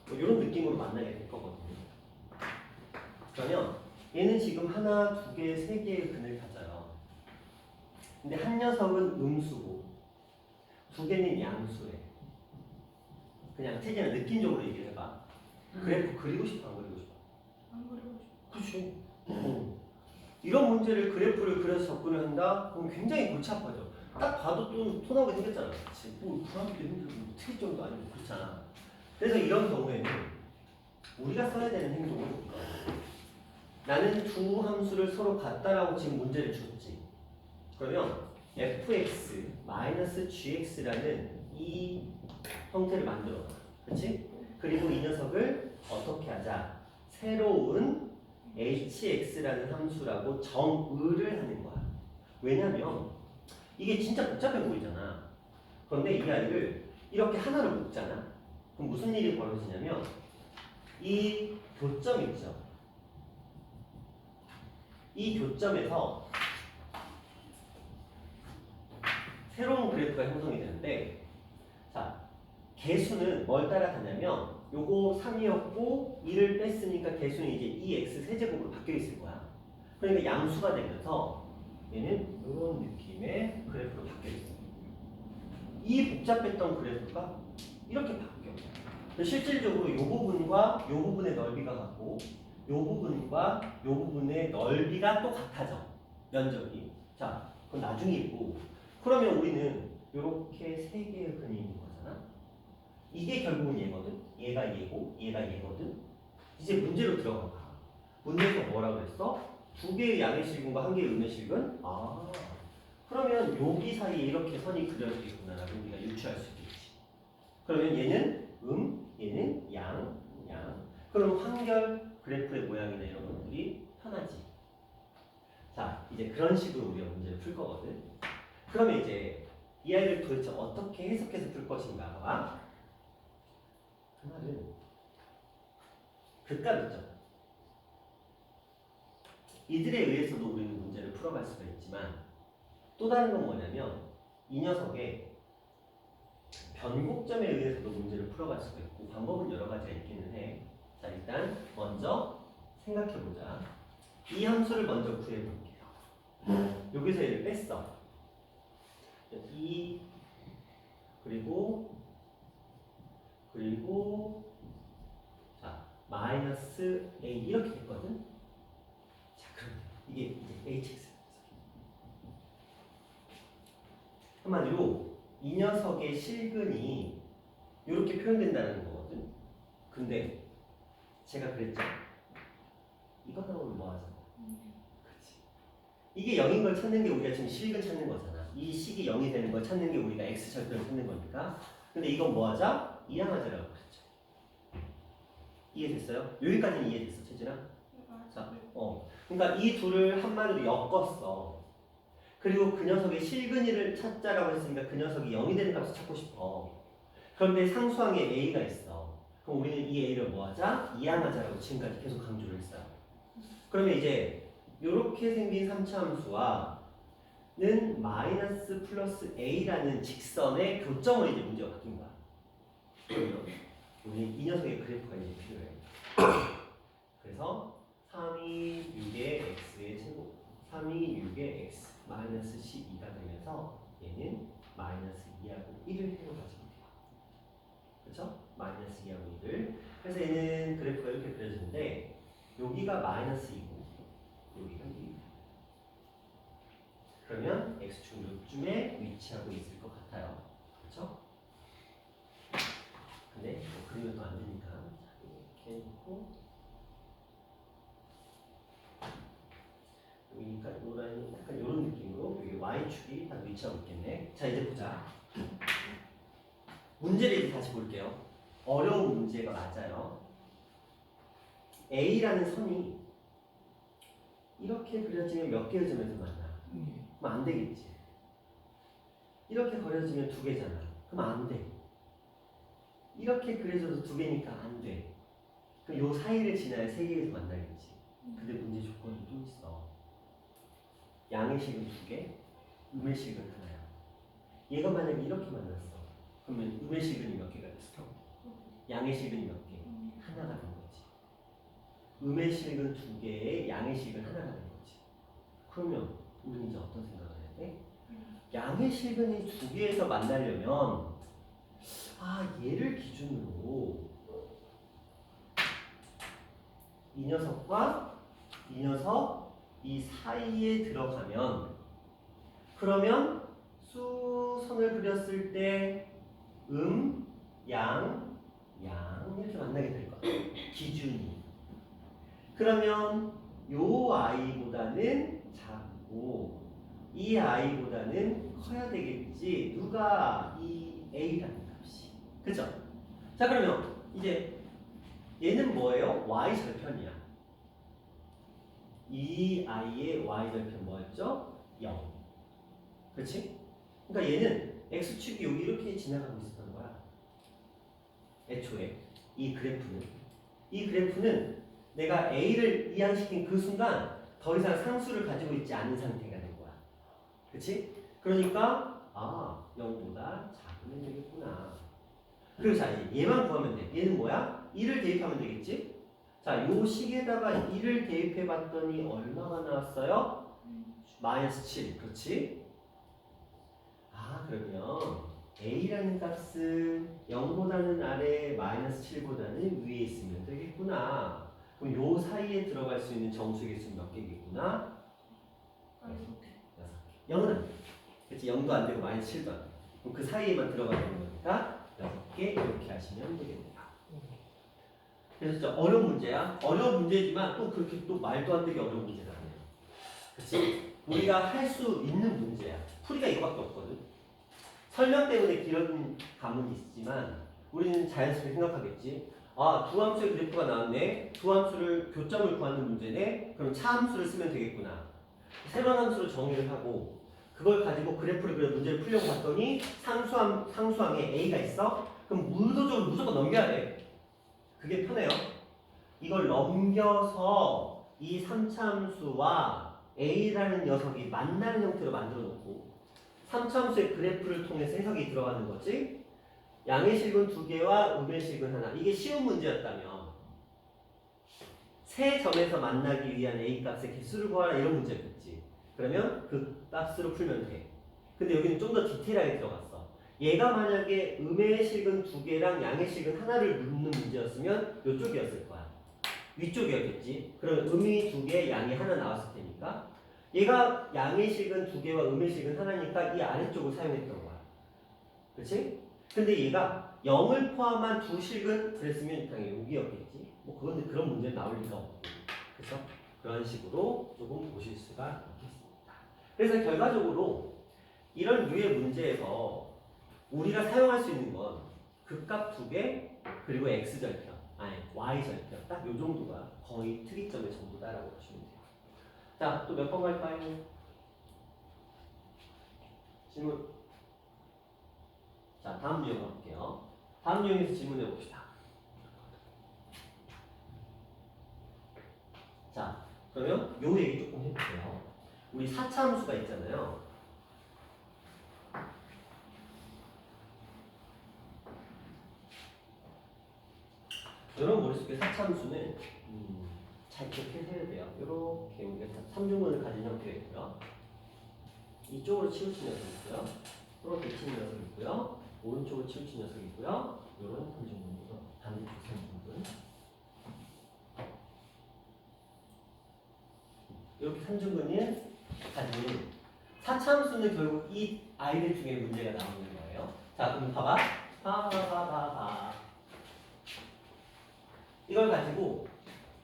뭐 이런 느낌으로 만나게 될 거거든요. 그러면 얘는 지금 하나, 두 개, 세 개의 근을 가져요. 근데 한 녀석은 음수고 두 개는 양수래. 그냥 세개는 느낌적으로 얘기해봐. 그래프 그리고 싶어, 안 그리고 싶어? 안 그리고 싶어. 그렇지. 이런 문제를 그래프를 그려서 접근을 한다? 그럼 굉장히 골치 아파져. 딱 봐도 또 토 나오게 생겼잖아. 그치? 뭐 구하기도 힘들고 뭐 틀릴 정도 아니고 그렇잖아. 그래서 이런 경우에는 우리가 써야 되는 행동은 나는 두 함수를 서로 같다라고 지금 문제를 줬지. 그러면 fx-gx라는 이 형태를 만들어. 그렇지? 그리고 이 녀석을 어떻게 하자? 새로운 hx라는 함수라고 정의를 하는 거야. 왜냐면 이게 진짜 복잡해 보이잖아. 그런데 이 아이를 이렇게 하나로 묶잖아. 그럼 무슨 일이 벌어지냐면 이 교점 있죠. 이 교점에서 새로운 그래프가 형성이 되는데 자, 개수는 뭘 따라가냐면 요거 3이었고 2를 뺐으니까 개수는 이제 2x 세제곱으로 바뀌어 있을 거야. 그러니까 양수가 되면서 얘는 이런 느낌의 그래프로 바뀌어 있어. 이 복잡했던 그래프가 이렇게 바뀌어. 실질적으로 이 부분과 이 부분의 넓이가 같고 이 부분과 이 부분의 넓이가 또 같아져. 면적이. 자, 그건 나중에 있고. 그러면 우리는 이렇게 세 개의 근이 있는 거잖아. 이게 결국은 얘거든. 얘가 얘고 얘가 얘거든. 이제 문제로 들어가 봐. 문제에서 뭐라고 했어? 두 개의 양의 실근과 한 개의 음의 실근? 그러면 여기 사이에 이렇게 선이 그려지겠구나라고 우리가 유추할 수 있겠지. 그러면 얘는 얘는 양. 그럼 한결 그래프의 모양이나 이런 것들이 편하지. 자, 이제 그런 식으로 우리가 문제를 풀 거거든. 그러면 이제 이 아이를 도대체 어떻게 해석해서 풀 것인가가 하나는 극값 있죠. 이들에 의해서도 우리는 문제를 풀어갈 수가 있지만 또 다른 건 뭐냐면 이 녀석의 변곡점에 의해서도 문제를 풀어갈 수가 있고 방법은 여러 가지가 있기는 해. 자, 일단 먼저 생각해보자. 이 함수를 먼저 구해볼게요. 여기서 얘를 뺐어. 2 그리고 자 마이너스 a 이렇게 됐거든. 자, 그럼 이게 이제 hx. 한마디로 이 녀석의 실근이 이렇게 표현된다는 거거든. 근데 제가 그랬죠. 이거 나오면 뭐 하잖아. 그렇지. 이게 0인 걸 찾는 게 우리가 지금 실근 찾는 거잖아. 이 식이 0이 되는 걸 찾는 게 우리가 x절편을 찾는 거니까. 근데 이건 뭐 하자? 이항하자라고 그랬죠. 이해됐어요? 여기까지는 이해됐어, 채진아? 자, 그러니까 이 둘을 한마디로 엮었어. 그리고 그 녀석의 실근이를 찾자라고 했으니까 그 녀석이 0이 되는 값을 찾고 싶어. 그런데 상수항에 a가 있어. 그럼 우리는 이 a를 뭐 하자? 이항하자라고 지금까지 계속 강조를 했어요. 그러면 이제 이렇게 생긴 3차 함수와는 마이너스 플러스 a라는 직선의 교점으로 이제 문제가 바뀐 거야. 그러면 우리 이 녀석의 그래프가 이제 필요해. 그래서 3이 6의 x의 제곱 3이 6의 x 마이너스 12가 되면서 얘는 마이너스 2하고 1을 해가지고 돼요. 그렇죠? 마이너스 2하고 1을. 그래서 얘는 그래프가 이렇게 그려지는데 여기가 마이너스 2고 여기가 1. 그러면 x축 요쯤에 위치하고 있을 것 같아요. 그렇죠? 근데 뭐 그리면 또 안 되니까 이렇게 해놓고 여기니까 이 라인은 약간 이런 느낌으로 여기 y축이 딱 위치하고 있겠네. 자, 이제 보자. 문제를 이제 다시 볼게요. 어려운 문제가 맞아요. A라는 선이 이렇게 그려지면 몇 개의 점에서 만나? 그럼 안 되겠지. 이렇게 그려지면 2개잖아. 그럼 안 돼. 이렇게 그려져도 2개니까 안 돼. 그럼 요 사이를 지나야 3개에서 만나겠지. 근데 문제 조건이 또 있어. 양의 식은 2개, 음의 식은 하나야. 얘가 만약에 이렇게 만났어. 그러면 음의 식은 몇 개가 됐어? 양의 식은 몇 개? 하나가 된 거지. 음의 식은 2개에 양의 식은 하나가 된 거지. 그러면 우리는 이제 어떤 생각을 해야 돼? 양의 식은이 2개에서 만나려면 얘를 기준으로 이 녀석과 이 녀석 이 사이에 들어가면 그러면 수선을 그렸을 때 양 이렇게 만나게 될 거야. 기준이. 그러면 요 아이보다는 작고 이 아이보다는 커야 되겠지. 누가 이 a라는 값이. 그죠? 자, 그러면 이제 얘는 뭐예요? y절편이야. 이 아이의 y절편 뭐였죠? 0. 그렇지? 그러니까 얘는 x축이 여기 이렇게 지나가고 있었던 거야. 애초에 이 그래프는 내가 a를 이항시킨 그 순간 더 이상 상수를 가지고 있지 않은 상태가 된 거야. 그렇지? 그러니까 0보다 작으면 되겠구나. 그리고 자, 얘만 구하면 돼. 얘는 뭐야? 1을 대입하면 되겠지? 자, 요 식에다가 1을 대입해 봤더니 얼마가 나왔어요? 마이너스 7. 그렇지? 그러면 a라는 값은 0보다는 아래, 마이너스 7보다는 위에 있으면 되겠구나. 그럼 요 사이에 들어갈 수 있는 정수 개수는 몇 개겠구나? 6개. 0은 안 돼. 그렇지? 0도 안 되고 마이너스 7도 안 돼. 그럼 그 사이에만 들어가 있는 거니까 6개 이렇게 하시면 되겠네요. 그래서 진짜 어려운 문제야. 어려운 문제지만 또 그렇게 또 말도 안 되게 어려운 문제가 아니에요. 그렇지? 우리가 할 수 있는 문제야. 풀이가 이거밖에 없거든. 설명 때문에 길어진 감은 있지만 우리는 자연스럽게 생각하겠지. 아, 두 함수의 그래프가 나왔네. 두 함수를 교점을 구하는 문제네. 그럼 차함수를 쓰면 되겠구나. 새로운 함수로 정의를 하고 그걸 가지고 그래프를 그려 문제를 풀려고 봤더니 상수항에 a가 있어. 그럼 의도적으로 무조건 넘겨야 돼. 그게 편해요. 이걸 넘겨서 이 3차함수와 a라는 녀석이 만나는 형태로 만들어 놓고 3차함수의 그래프를 통해서 해석이 들어가는 거지. 양의 실근 2개와 음의 실근 하나. 이게 쉬운 문제였다면 세 점에서 만나기 위한 a 값의 개수를 구하라 이런 문제였겠지. 그러면 그 값으로 풀면 돼. 근데 여기는 좀 더 디테일하게 들어갔어. 얘가 만약에 음의 실근 2개랑 양의 실근 하나를 묻는 문제였으면 이쪽이었을 거야. 위쪽이었겠지. 그럼 음이 2개, 양이 하나 나왔을 테니까 얘가 양의 식은 2개와 음의 식은 하나니까 이 아래쪽을 사용했던 거야. 그렇지? 근데 얘가 0을 포함한 두 식은 그랬으면 당연히 여기였겠지. 뭐 그건 그런 문제 나올 리가 없고. 그래서 그런 식으로 조금 보실 수가 있겠습니다. 그래서 결과적으로 이런 류의 문제에서 우리가 사용할 수 있는 건 극값 2개 그리고 x절편, 아니 y절편 딱 요 정도가 거의 특이점의 전부다라고 보시면 돼요. 자, 또 몇 번 갈까요? 질문. 자, 다음 유형 가볼게요. 다음 유형에서 질문해 봅시다. 자, 그러면 요 얘기 조금 해볼게요. 우리 4차 함수가 있잖아요. 여러분 머릿속에 4차 함수는 잘 기억해서 해야 돼요. 이렇게 우리가 3중근을 가진 형태였고요. 이쪽으로 치우친 녀석이 있고요. 이렇게 치는 녀석이 있고요. 오른쪽으로 치우친 녀석이 있고요. 이런 3중근이죠. 반대쪽 3중근. 이렇게 3중근이 가진 4차 함수는 결국 이 아이들 중에 문제가 나오는 거예요. 자, 그럼 봐봐. 봐. 이걸 가지고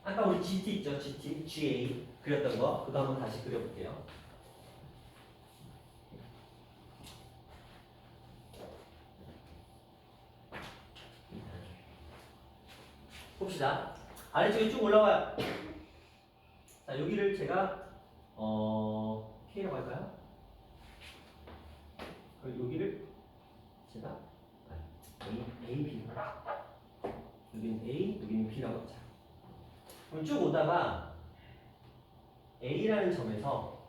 아까 우리 GT 있죠? GT, GA 그렸던 거 그거 한번 다시 그려볼게요. 봅시다. 아래쪽에 쭉 올라와요. 자, 여기를 제가 K라고 할까요? 그리고 여기를 제가 A, B 여기는 A, 여기는 B라고 하자. 그럼 쭉 오다가 A라는 점에서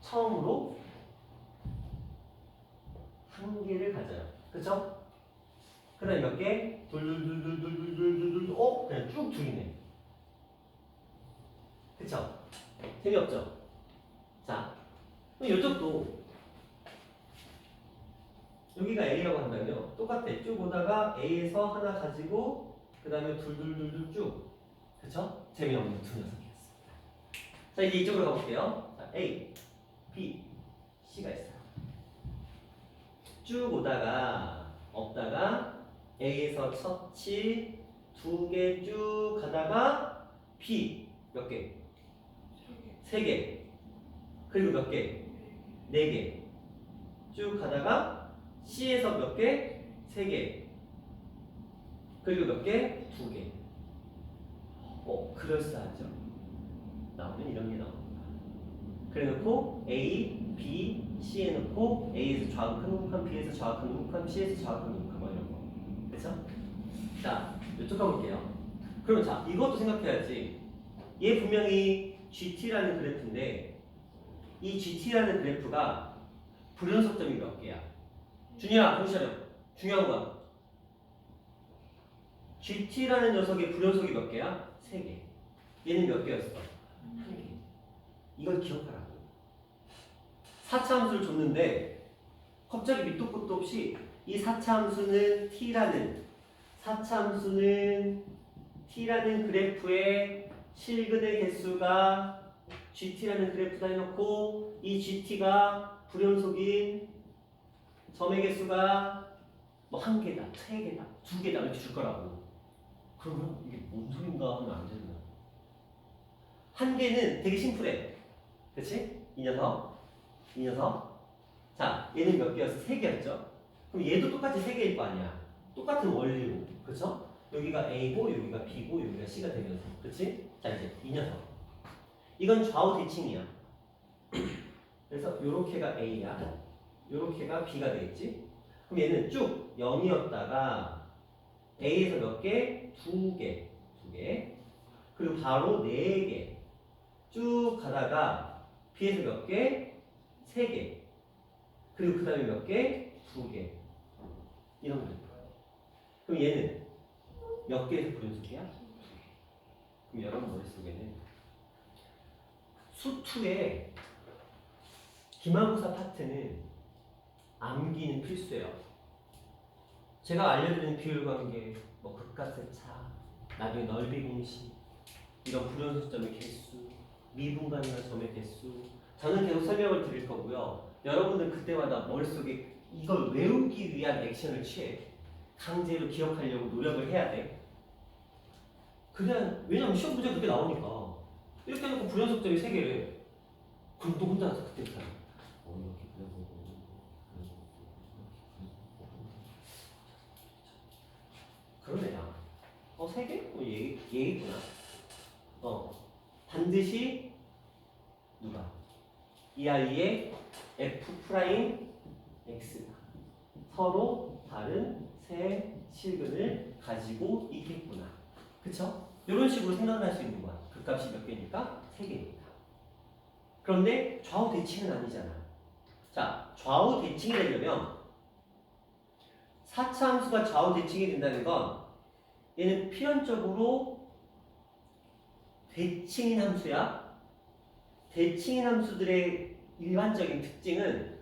처음으로 한 개를 가져요. 그쵸? 그 다음에 몇 개? 둘, 그냥 쭉 둘이네. 그쵸? 재미없죠? 자, 그럼 이쪽도 여기가 A라고 한다면 똑같아. 쭉 오다가 A에서 하나 가지고 그 다음에 둘 쭉. 그쵸? 재미없는 두 녀석이었습니다. 자, 이제 이쪽으로 가볼게요. 자, A, B, C가 있어요. 쭉 오다가 없다가 A에서 첫치 2개 쭉 가다가 B 몇 개? 3개. 그리고 몇 개? 4개. 쭉 가다가 C에서 몇 개? 3개. 그리고 몇 개? 2개. 그럴싸하죠. 나오면 이런 게 나옵니다. 그래놓고 A, B, C 해놓고 A에서 좌극한 우극한, B에서 좌극한 우극한, C에서 좌극한 우극한 뭐 이런 거. 그렇죠? 자, 이쪽 가볼게요. 그럼 자, 이것도 생각해야지. 얘 분명히 GT라는 그래프인데 이 GT라는 그래프가 불연속점이 몇 개야? 준이야, 정신 차려. 중요한 거야. GT라는 녀석의 불연속이 몇 개야? 3개. 얘는 몇 개였어? 1개. 이걸 기억하라고. 4차 함수를 줬는데 갑자기 밑도 끝도 없이 이 4차 함수는 T라는 그래프의 실근의 개수가 GT라는 그래프다 해놓고 이 GT가 불연속인 점의 개수가 뭐 1개다, 3개다, 2개다 이렇게 줄 거라고. 그러면 이게 뭔 소린가 하면 안 되는 거야. 1개는 되게 심플해. 그치? 이 녀석. 자, 얘는 몇 개였어? 3개였죠? 그럼 얘도 똑같이 3개일 거 아니야. 똑같은 원리로. 그쵸? 여기가 A고, 여기가 B고, 여기가 C가 되면서. 그치? 자, 이제 이 녀석. 이건 좌우 대칭이야. 그래서 요렇게가 A야. 요렇게가 B가 되겠지? 그럼 얘는 쭉 0이었다가 A에서 몇 개? 2개. 2개. 그리고 바로 4개. 쭉 가다가 B에서 몇 개? 3개. 그리고 그 다음에 몇 개? 2개. 이런 거. 그럼 얘는 몇 개에서 불연속이야? 그럼 여러분 머릿속에는 수투의 기말고사 파트는 암기는 필수예요. 제가 알려드리는 비율관계, 뭐 극값의 차, 나중에 넓이 공식, 이런 불연속점의 개수, 미분간이나 점의 개수, 저는 계속 설명을 드릴 거고요. 여러분들 그때마다 머릿속에 이걸 외우기 위한 액션을 취해. 강제로 기억하려고 노력을 해야 돼. 그냥 왜냐면 시험 문제 그렇게 나오니까 이렇게 해놓고 불연속점이 3개래. 그럼 또 혼자 가서 그때부터 이렇게 불연속 그런 애야. 3개? 얘겠구나. 반드시 누가? 이 아이의 F 프라임 X가 서로 다른 세 실근을 가지고 있겠구나. 그쵸? 이런 식으로 생각할 수 있는 거야. 극값이 몇 개니까? 3개니까. 그런데 좌우 대칭은 아니잖아. 자, 좌우 대칭이 되려면 4차 함수가 좌우 대칭이 된다는 건 얘는 필연적으로 대칭인 함수야. 대칭인 함수들의 일반적인 특징은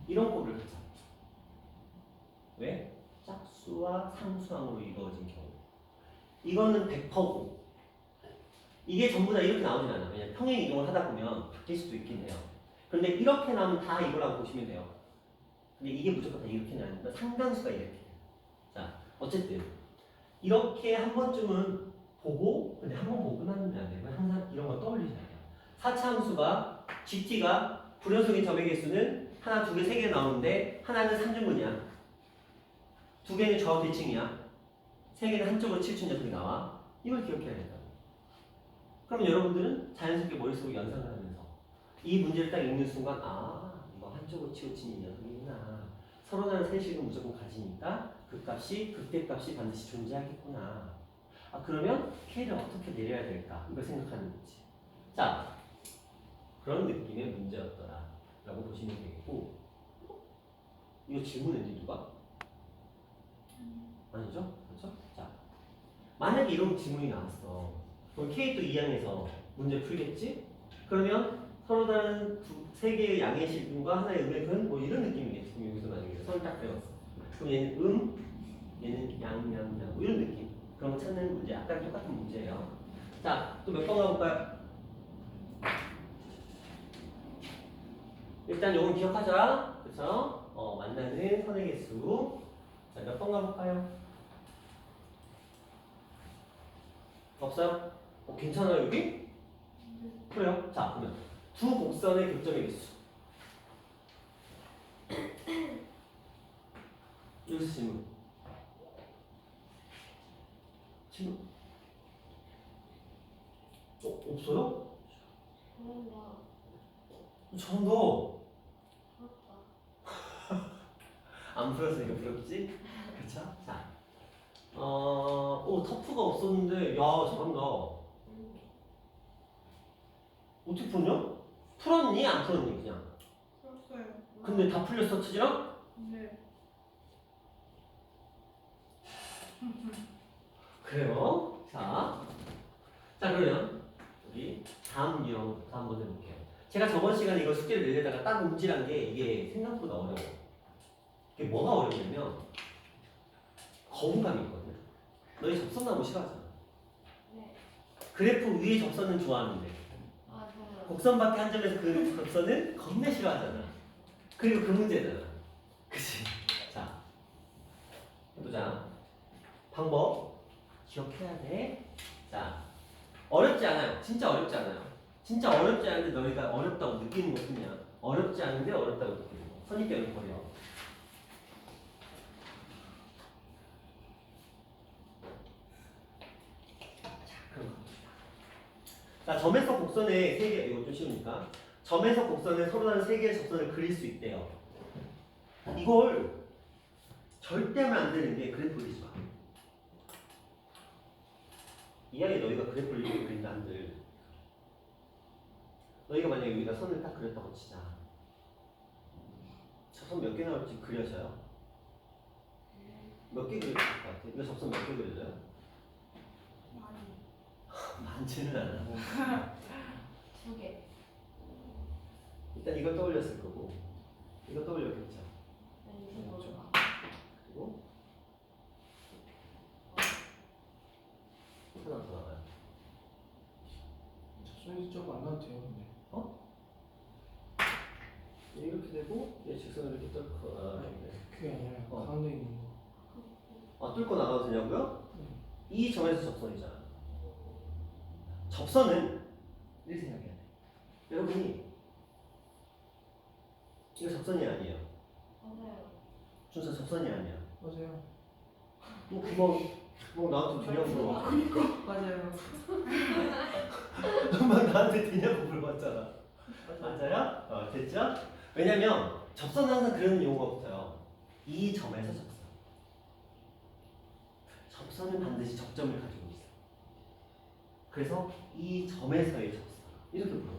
이런 꼴을 하자. 왜? 짝수와 상수항으로 이루어진 경우. 이거는 100%고 이게 전부 다 이렇게 나오진 않아. 왜냐면 평행 이동을 하다 보면 바뀔 수도 있긴 해요. 그런데 이렇게 나오면 다 이거라고 보시면 돼요. 근데 이게 무조건 다 이렇게 나니까 상당수가 이렇게 돼요. 자, 어쨌든 이렇게 한 번쯤은 보고 근데 한 번 보고 끝나면 안 되고 항상 이런 거 떠올리셔야 돼요. 4차 함수가 GT가 불연속인 점의 개수는 하나, 2개, 3개 나오는데 하나는 3중근이야. 2개는 좌우 대칭이야. 3개는 한쪽으로 치우친 녀석이 나와. 이걸 기억해야 된다고. 그럼 여러분들은 자연스럽게 머릿속에 연상을 하면서 이 문제를 딱 읽는 순간 이거 한쪽으로 치우친 이 녀석이구나. 서로 다른 세식은 무조건 가지니까 극값이 극대값이 반드시 존재하겠구나. 그러면 K를 어떻게 내려야 될까? 이걸 생각하는 거지. 자, 그런 느낌의 문제였더라 라고 보시면 되겠고 이거 질문했니 누가? 아니죠? 그렇죠? 자, 만약에 이런 질문이 나왔어. 그럼 K도 2항에서 문제 풀겠지? 그러면 서로 다른 3개의 양의 실근과 하나의 음의 근 뭐 이런 느낌이겠지. 그럼 여기서 만약에 선을 딱 배웠어. 그럼 얘는 얘는 양, 뭐 이런 느낌. 그런 거 찾는 문제. 아까 똑같은 문제예요. 자, 또 몇 번 가볼까요? 일단 요건 기억하자. 그쵸? 만나는 선의 개수. 자, 몇 번 가볼까요? 없어요? 괜찮아요, 여기? 그래요? 자, 그러면 두 곡선의 교점의 개수. 여기서 질문. 질문. 없어요? 그런가 저도 부럽다. 안 풀었으니까 부럽지? 그쵸? 자, 터프가 없었는데, 야, 잘한다. 어떻게 풀었냐? 풀었니? 안 풀었니? 그냥. 풀었어요. 근데 다 풀렸어, 치즈랑? 네. 그래요? 자, 그러면 우리 다음 유형부터 한번 해볼게요. 제가 저번 시간에 이거 숙제를 내려다가 딱 움찔한 게 이게 생각보다 어려워. 이게 뭐가 어렵냐면 거부감이 있거든. 너희 접선나무 싫어하잖아. 네. 그래프 위에 접선은 좋아하는데 좋아요. 곡선 밖에 한 점에서 그 접선은 겁나 싫어하잖아. 그리고 그 문제잖아. 그치? 자, 해보자. 방법 기억해야 돼. 자, 어렵지 않아요. 진짜 어렵지 않아요. 진짜 어렵지 않은데 너희가 어렵다고 느끼는 것 뿐이야. 어렵지 않은데 어렵다고 느끼는 거. 선입견을 버려. 그럼 갑시다. 자, 점에서 곡선의 세 개, 이거 좀 쉬우니까. 점에서 곡선에 서로 다른 세 개의 접선을 그릴 수 있대요. 이걸 절대 하면 안 되는 게 그래프 그리지 마. 이왕에 너희가 그래프를 이렇게 그린다 한들 너희가 만약에 여기다 선을 딱 그렸다고 치자. 접선 몇 개 나올지 그려져요? 몇 개 그릴 것 같아? 이거 접선 몇 개 그려져요? 많지는 않아. 2개. 일단 이걸 떠올렸을 거고 이거 떠올렸겠죠. 네, 이거 뭐죠? 그리고 하나 더 나와요. 접선이 저거 안 나도 돼요 근데. 이렇게 되고 얘 직선을 이렇게 뚫고 네. 그게 아니라 어. 가운데 있는 거. 뚫고 나가도 되냐고요? 네. 이 점에서 접선이잖아. 접선은 이렇게 생각해야 돼. 여러분이 이거 접선이 아니에요. 맞아요. 준서 접선이 아니야. 맞아요. 뭐 구멍 나한테 되냐고 물어봐. 맞아요. 막 나한테 되냐고 물어봤잖아. 맞아요? 됐죠? 왜냐면 접선은 항상 그런 용어가 붙어요. 이 점에서 접선. 접선은 반드시 접점을 가지고 있어. 그래서 이 점에서의 접선 이렇게 불러요.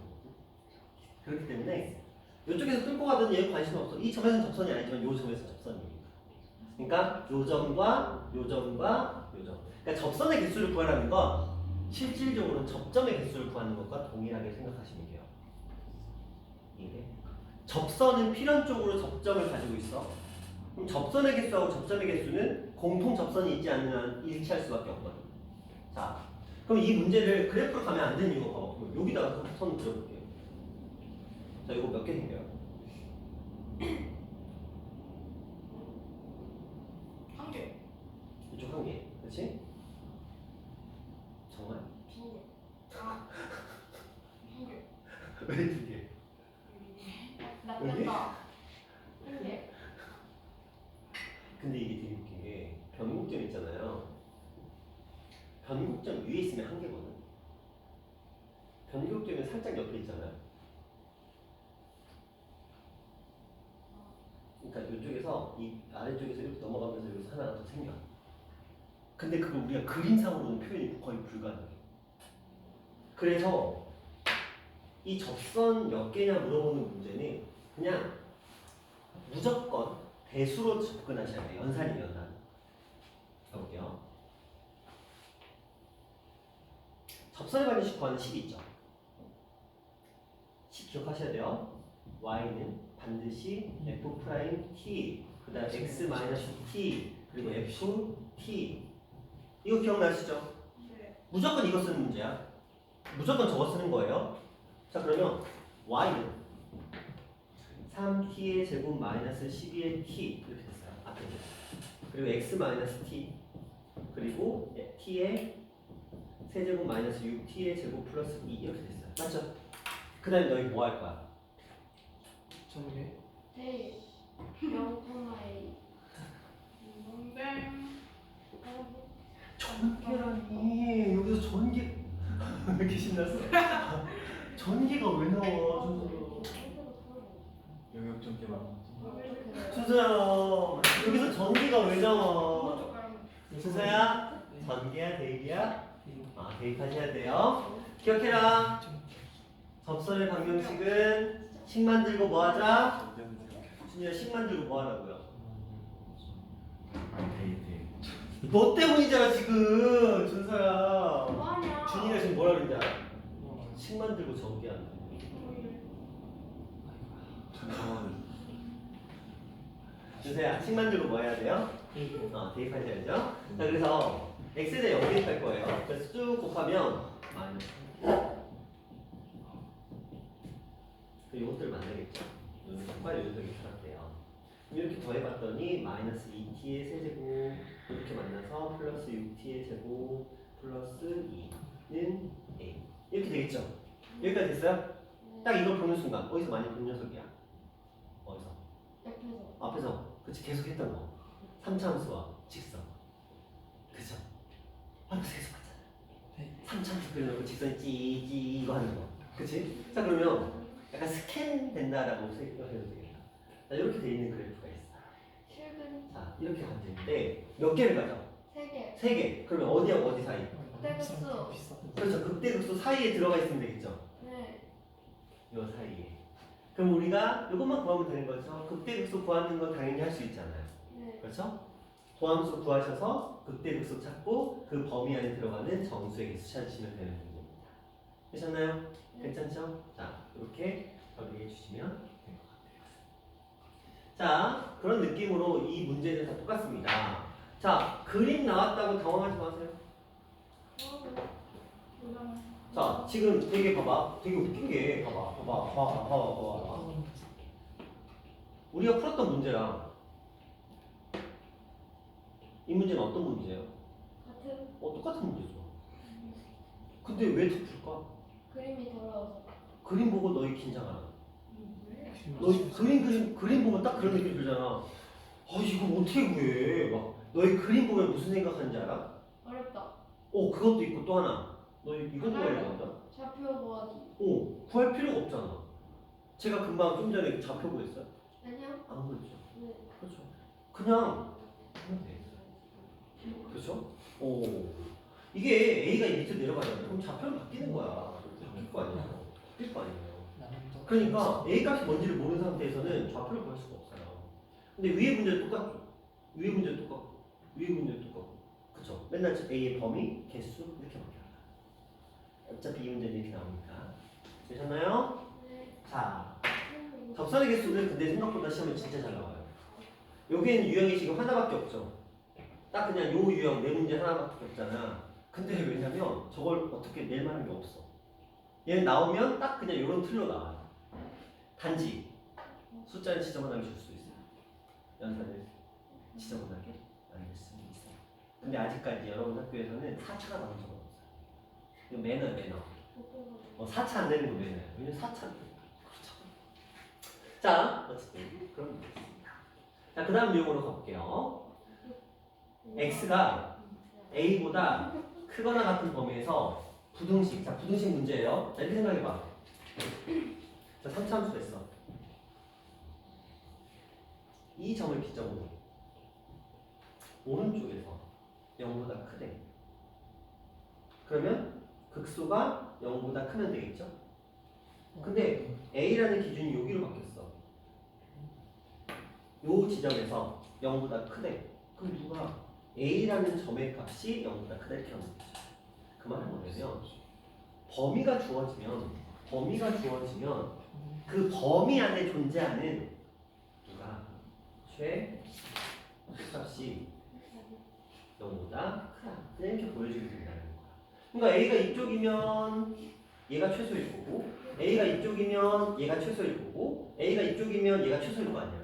그렇기 때문에 이쪽에서 뚫고 가든 얘 관심 없어. 이 점에서는 접선이 아니지만 이 점에서 접선입니다. 그러니까 요 점과 요 점과 요 점. 그러니까 접선의 개수를 구하라는 건 실질적으로는 접점의 개수를 구하는 것과 동일하게 생각하시면 돼요. 이게 접선은 필연적으로 접점을 가지고 있어. 그럼 접선의 개수하고 접점의 개수는 공통 접선이 있지 않는 한 일치할 수밖에 없거든. 자, 그럼 이 문제를 그래프로 가면 안 되는 이유가 봐봐. 그럼 여기다가 선 그려볼게요. 자, 이거 몇 개 생겨요? 1개. 이쪽 한 개, 그렇지? 정말? 빈대. 2개. 왜 두 개? 낚였다. 1개. 근데 이게 되게 웃긴 게 변곡점 있잖아요. 변곡점 위에 있으면 한 개거든. 변곡점이 살짝 옆에 있잖아요. 그러니까 이쪽에서 이 아래쪽에서 이렇게 넘어가면서 여기서 하나가 더 생겨. 근데 그걸 우리가 그림상으로는 표현이 거의 불가능해. 그래서 이 접선 몇 개냐 물어보는 문제는 그냥 무조건 대수로 접근하셔야 돼요. 연산이 연산. 가볼게요. 접선의 반드시 구하는 식이 있죠. 식 기억하셔야 돼요. y는 반드시 f't, 그 다음 x-t, 그리고 ft. 이거 기억나시죠? 네. 무조건 이거 쓰는 문제야. 무조건 저거 쓰는 거예요. 자, 그러면 y는 3t의 제곱 마이너스 12의 t 이렇게 됐어요. 앞에. 그리고 x 마이너스 t 그리고 t의 세제곱 마이너스 6t의 제곱 플러스 2 이렇게 됐어요. 맞죠? 그 다음에 너희 뭐 할 거야? 전개. 네. 0,A. 농땡. 전개라니 여기서 전개 왜 이렇게 신났어? 전개가 왜 나와 준서로? 영역 전개 말하는 준서야 여기서 전개가 왜 나와? 오른쪽 가면 준서야 전개야 대입이야? 아 대입하셔야 돼요. 기억해라. 접선의 방정식은 식 만들고 뭐 하자? 준이야 식 만들고 뭐 하라고요? 데이트. 너 때문이잖아 지금 준서야. 뭐하냐? 준이가 지금 뭐라 그러는지 알아? 식 만들고 적게 한다. 준서야 식 만들고 뭐 해야 돼요? 대입하셔야죠. 자 그래서 x에 대해 0 대입할 거예요. 그래서 쭉 곱하면 마이너스. 이것들 만나겠죠. 이 족발 요소이 살았대요. 이렇게 더해봤더니 마이너스 2t의 세제곱 이렇게 만나서 플러스 6t의 제곱 플러스 2는 a 이렇게 되겠죠. 여기까지 됐어요? 딱 이걸 보는 순간 어디서 많이 본 녀석이야? 어디서? 옆에서. 앞에서 그치 계속 했던 거 3차함수와 직선 그죠? 앞에서 계속 했잖아 3차함수 그려놓고 직선 찌 이거 하는 거 그치? 자 그러면 약간 스캔 된다라고 생각해도 되겠다 자 이렇게 돼 있는 그래프가 있어 실근 자 이렇게 가지는데 몇 개를 가져? 3개. 3개 그러면 어디하고 어디 사이? 극대극소. 그렇죠 극대극소 사이에 들어가 있으면 되겠죠 네. 요 사이에 그럼 우리가 이것만 구하면 되는 거죠 극대극소 구하는 건 당연히 할 수 있잖아요 네. 그렇죠? 도함수 구하셔서 극대극소 찾고 그 범위 안에 들어가는 정수의 개수 찾으시면 되는 문제입니다. 되셨나요? 네. 괜찮죠? 자, 이렇게 정리해 주시면 될 것 같아요. 자, 그런 느낌으로 이 문제는 다 똑같습니다. 자, 그림 나왔다고 당황하지 마세요. 자, 지금 되게 봐봐. 되게 웃긴 게 봐봐. 우리가 풀었던 문제랑 이 문제는 어떤 문제예요? 같은 똑같은 문제죠. 근데 왜 더 풀까? 그림이 돌아와서. 그림 보고 너희 긴장하라. 왜? 너희 그림 보면 딱 그런 느낌 들잖아. 이거 어떻게 구해? 막 너희 그림 보면 무슨 생각하는지 알아? 어렵다. 그것도 있고 또 하나. 너희 이거 구하려고 한다. 좌표 구하기. 구할 필요가 없잖아. 제가 금방 좀 전에 그 좌표 구했어요. 아니요. 안 구했죠. 네. 그렇죠. 그냥 하면 돼. 그렇죠? 이게 A가 밑으로 내려가잖아요. 그럼 좌표는 바뀌는 거야. 바뀔 거 아니에요. 바뀔 거 아니에요. 그러니까 A 값이 뭔지를 모르는 상태에서는 좌표를 구할 수가 없어요. 근데 위에 문제도 똑같죠. 위에 문제도 똑같고, 위에 문제도 똑같고, 그렇죠. 맨날 A의 범위, 개수 이렇게 바뀌어요. 어차피 이 문제는 이렇게 나오니까. 되셨나요? 네. 자, 접선의 개수는 근데 생각보다 시험에 진짜 잘 나와요. 여기엔 유형이 지금 하나밖에 없죠. 딱 그냥 요 유형 네 문제 하나밖에 없잖아. 근데 왜냐면 저걸 어떻게 낼 만한 게 없어. 얘는 나오면 딱 그냥 요런 틀로 나와요. 단지 숫자는 지저분하게 줄 수 있어요. 연산을 지저분하게 만들 수 있어요. 근데 아직까지 여러분 학교에서는 4차가 나온 적은 없어요. 이거 매너예요. 4차 안 되는 거 매너예요. 왜냐면 4차 그렇죠. 자, 어쨌든 그럼 되겠습니다. 자, 그 다음 내용으로 가볼게요. x가 a보다 크거나 같은 범위에서 부등식, 자 부등식 문제예요. 자 이렇게 생각해봐. 자 3차함수 됐어. 이 점을 기점으로 오른쪽에서 0보다 크대. 그러면 극소가 0보다 크면 되겠죠? 근데 a라는 기준이 여기로 바뀌었어. 요 지점에서 0보다 크대. 그럼 누가 a라는 점의 값이 0보다 크다 이렇게 하면 되죠. 그 말은 뭐냐면 범위가 주어지면 그 범위 안에 존재하는 누가 최값이 0보다 크다 이렇게 보여주게 된다는 거야. 그러니까 a가 이쪽이면 얘가 최소일 거고 a가 이쪽이면 얘가 최소일 거고 a가 이쪽이면 얘가 최소일 거 아니야.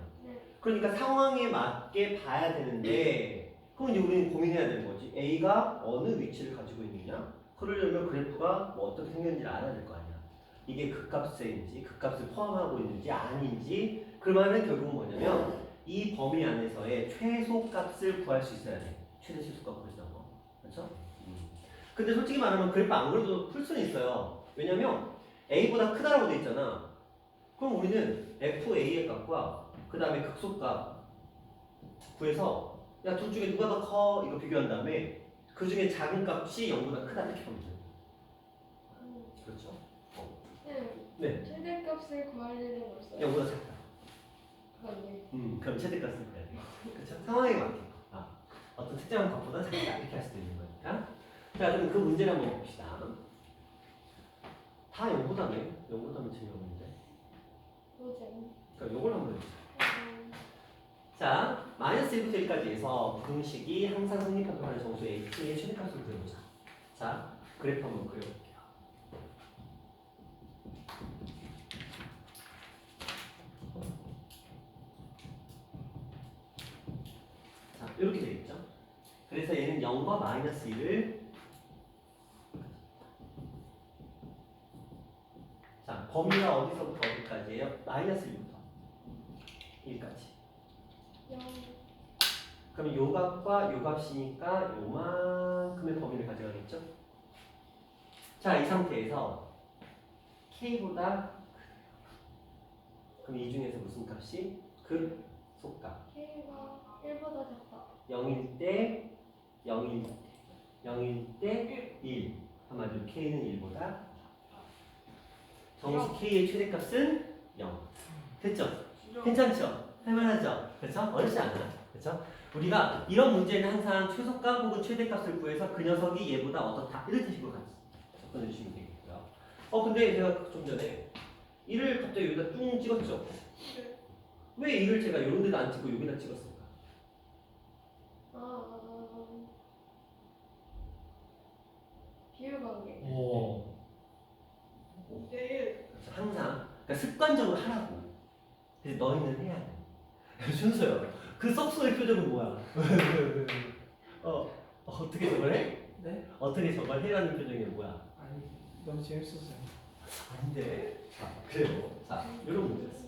그러니까 상황에 맞게 봐야 되는데 그럼 이제 우리는 고민해야 되는 거지. A가 어느 위치를 가지고 있느냐? 그러려면 그래프가 뭐 어떻게 생겼는지를 알아야 될 거 아니야. 이게 극값인지 극값을 포함하고 있는지 아닌지 그 말은 결국은 뭐냐면 이 범위 안에서의 최소값을 구할 수 있어야 돼. 최대 최소값 구하시던 거. 그렇죠? 근데 솔직히 말하면 그래프 안 그려도 풀 수는 있어요. 왜냐면 A보다 크다라고 돼 있잖아. 그럼 우리는 FA의 값과 그 다음에 극소값 구해서 야 둘 중에 누가 더 커? 이거 비교한 다음에 그 중에 작은 값이 0보다 크다 이렇게 하면 돼요. 그렇죠? 네. 최대값을 구할 일은 없어요. 0보다 작다. 그건 그럼 최대값을 구해야 돼요. 그렇죠? 상황에 맞게. 어떤 특정한 값보다 작다 이렇게 할 수도 있는 거니까. 자 그럼 그 문제를 한번 봅시다. 다 0보다네. 0보다면 재미없는데. 노잼. 그러니까 요걸 한번 해보자. 자, 마이너스 1부터 1까지 해서 부등식이 항상 성립하도록 하는 정수 h의 최대값을 구해보자. 자, 그래프 한번 그려볼게요. 자, 이렇게 되겠죠? 그래서 얘는 0과 마이너스 1을 범위가 어디서부터 어디까지예요? 마이너스 1부터 1까지. 0. 그럼 요 값과 요 값이니까 요만큼의 범위를 가져가겠죠? 자, 이 상태에서 k보다 그럼 이 중에서 무슨 값이? 극소값. K가 1보다 작다. 0일 때 0일 때 1. 한마디로 k는 1보다 정식 k의 최대값은 0. 됐죠? 괜찮죠? 할만하죠? 그렇죠? 어렵지 않아. 그렇죠? 우리가 이런 문제는 항상 최소값 혹은 최대값을 구해서 그 녀석이 얘보다 어떻다 이런 식으로 접근해 주시면 되겠고요. 근데 제가 좀 전에 1을 갑자기 여기다 뚱 찍었죠? 네. 왜 1을 제가 이런 데다 안 찍고 여기다 찍었을까? 비율관계. 오. 1대1. 그래서 항상 그러니까 습관적으로 하라고. 그래서 너희는 해야 돼. 준서요. 그 썩소의 표정은 뭐야? 어떻게 저걸 해? 네? 어떻게 저걸 해라는 표정이 뭐야? 아니 너무 재밌었어요. 아닌데. 자, 그래요. 자, 이런 문제였어.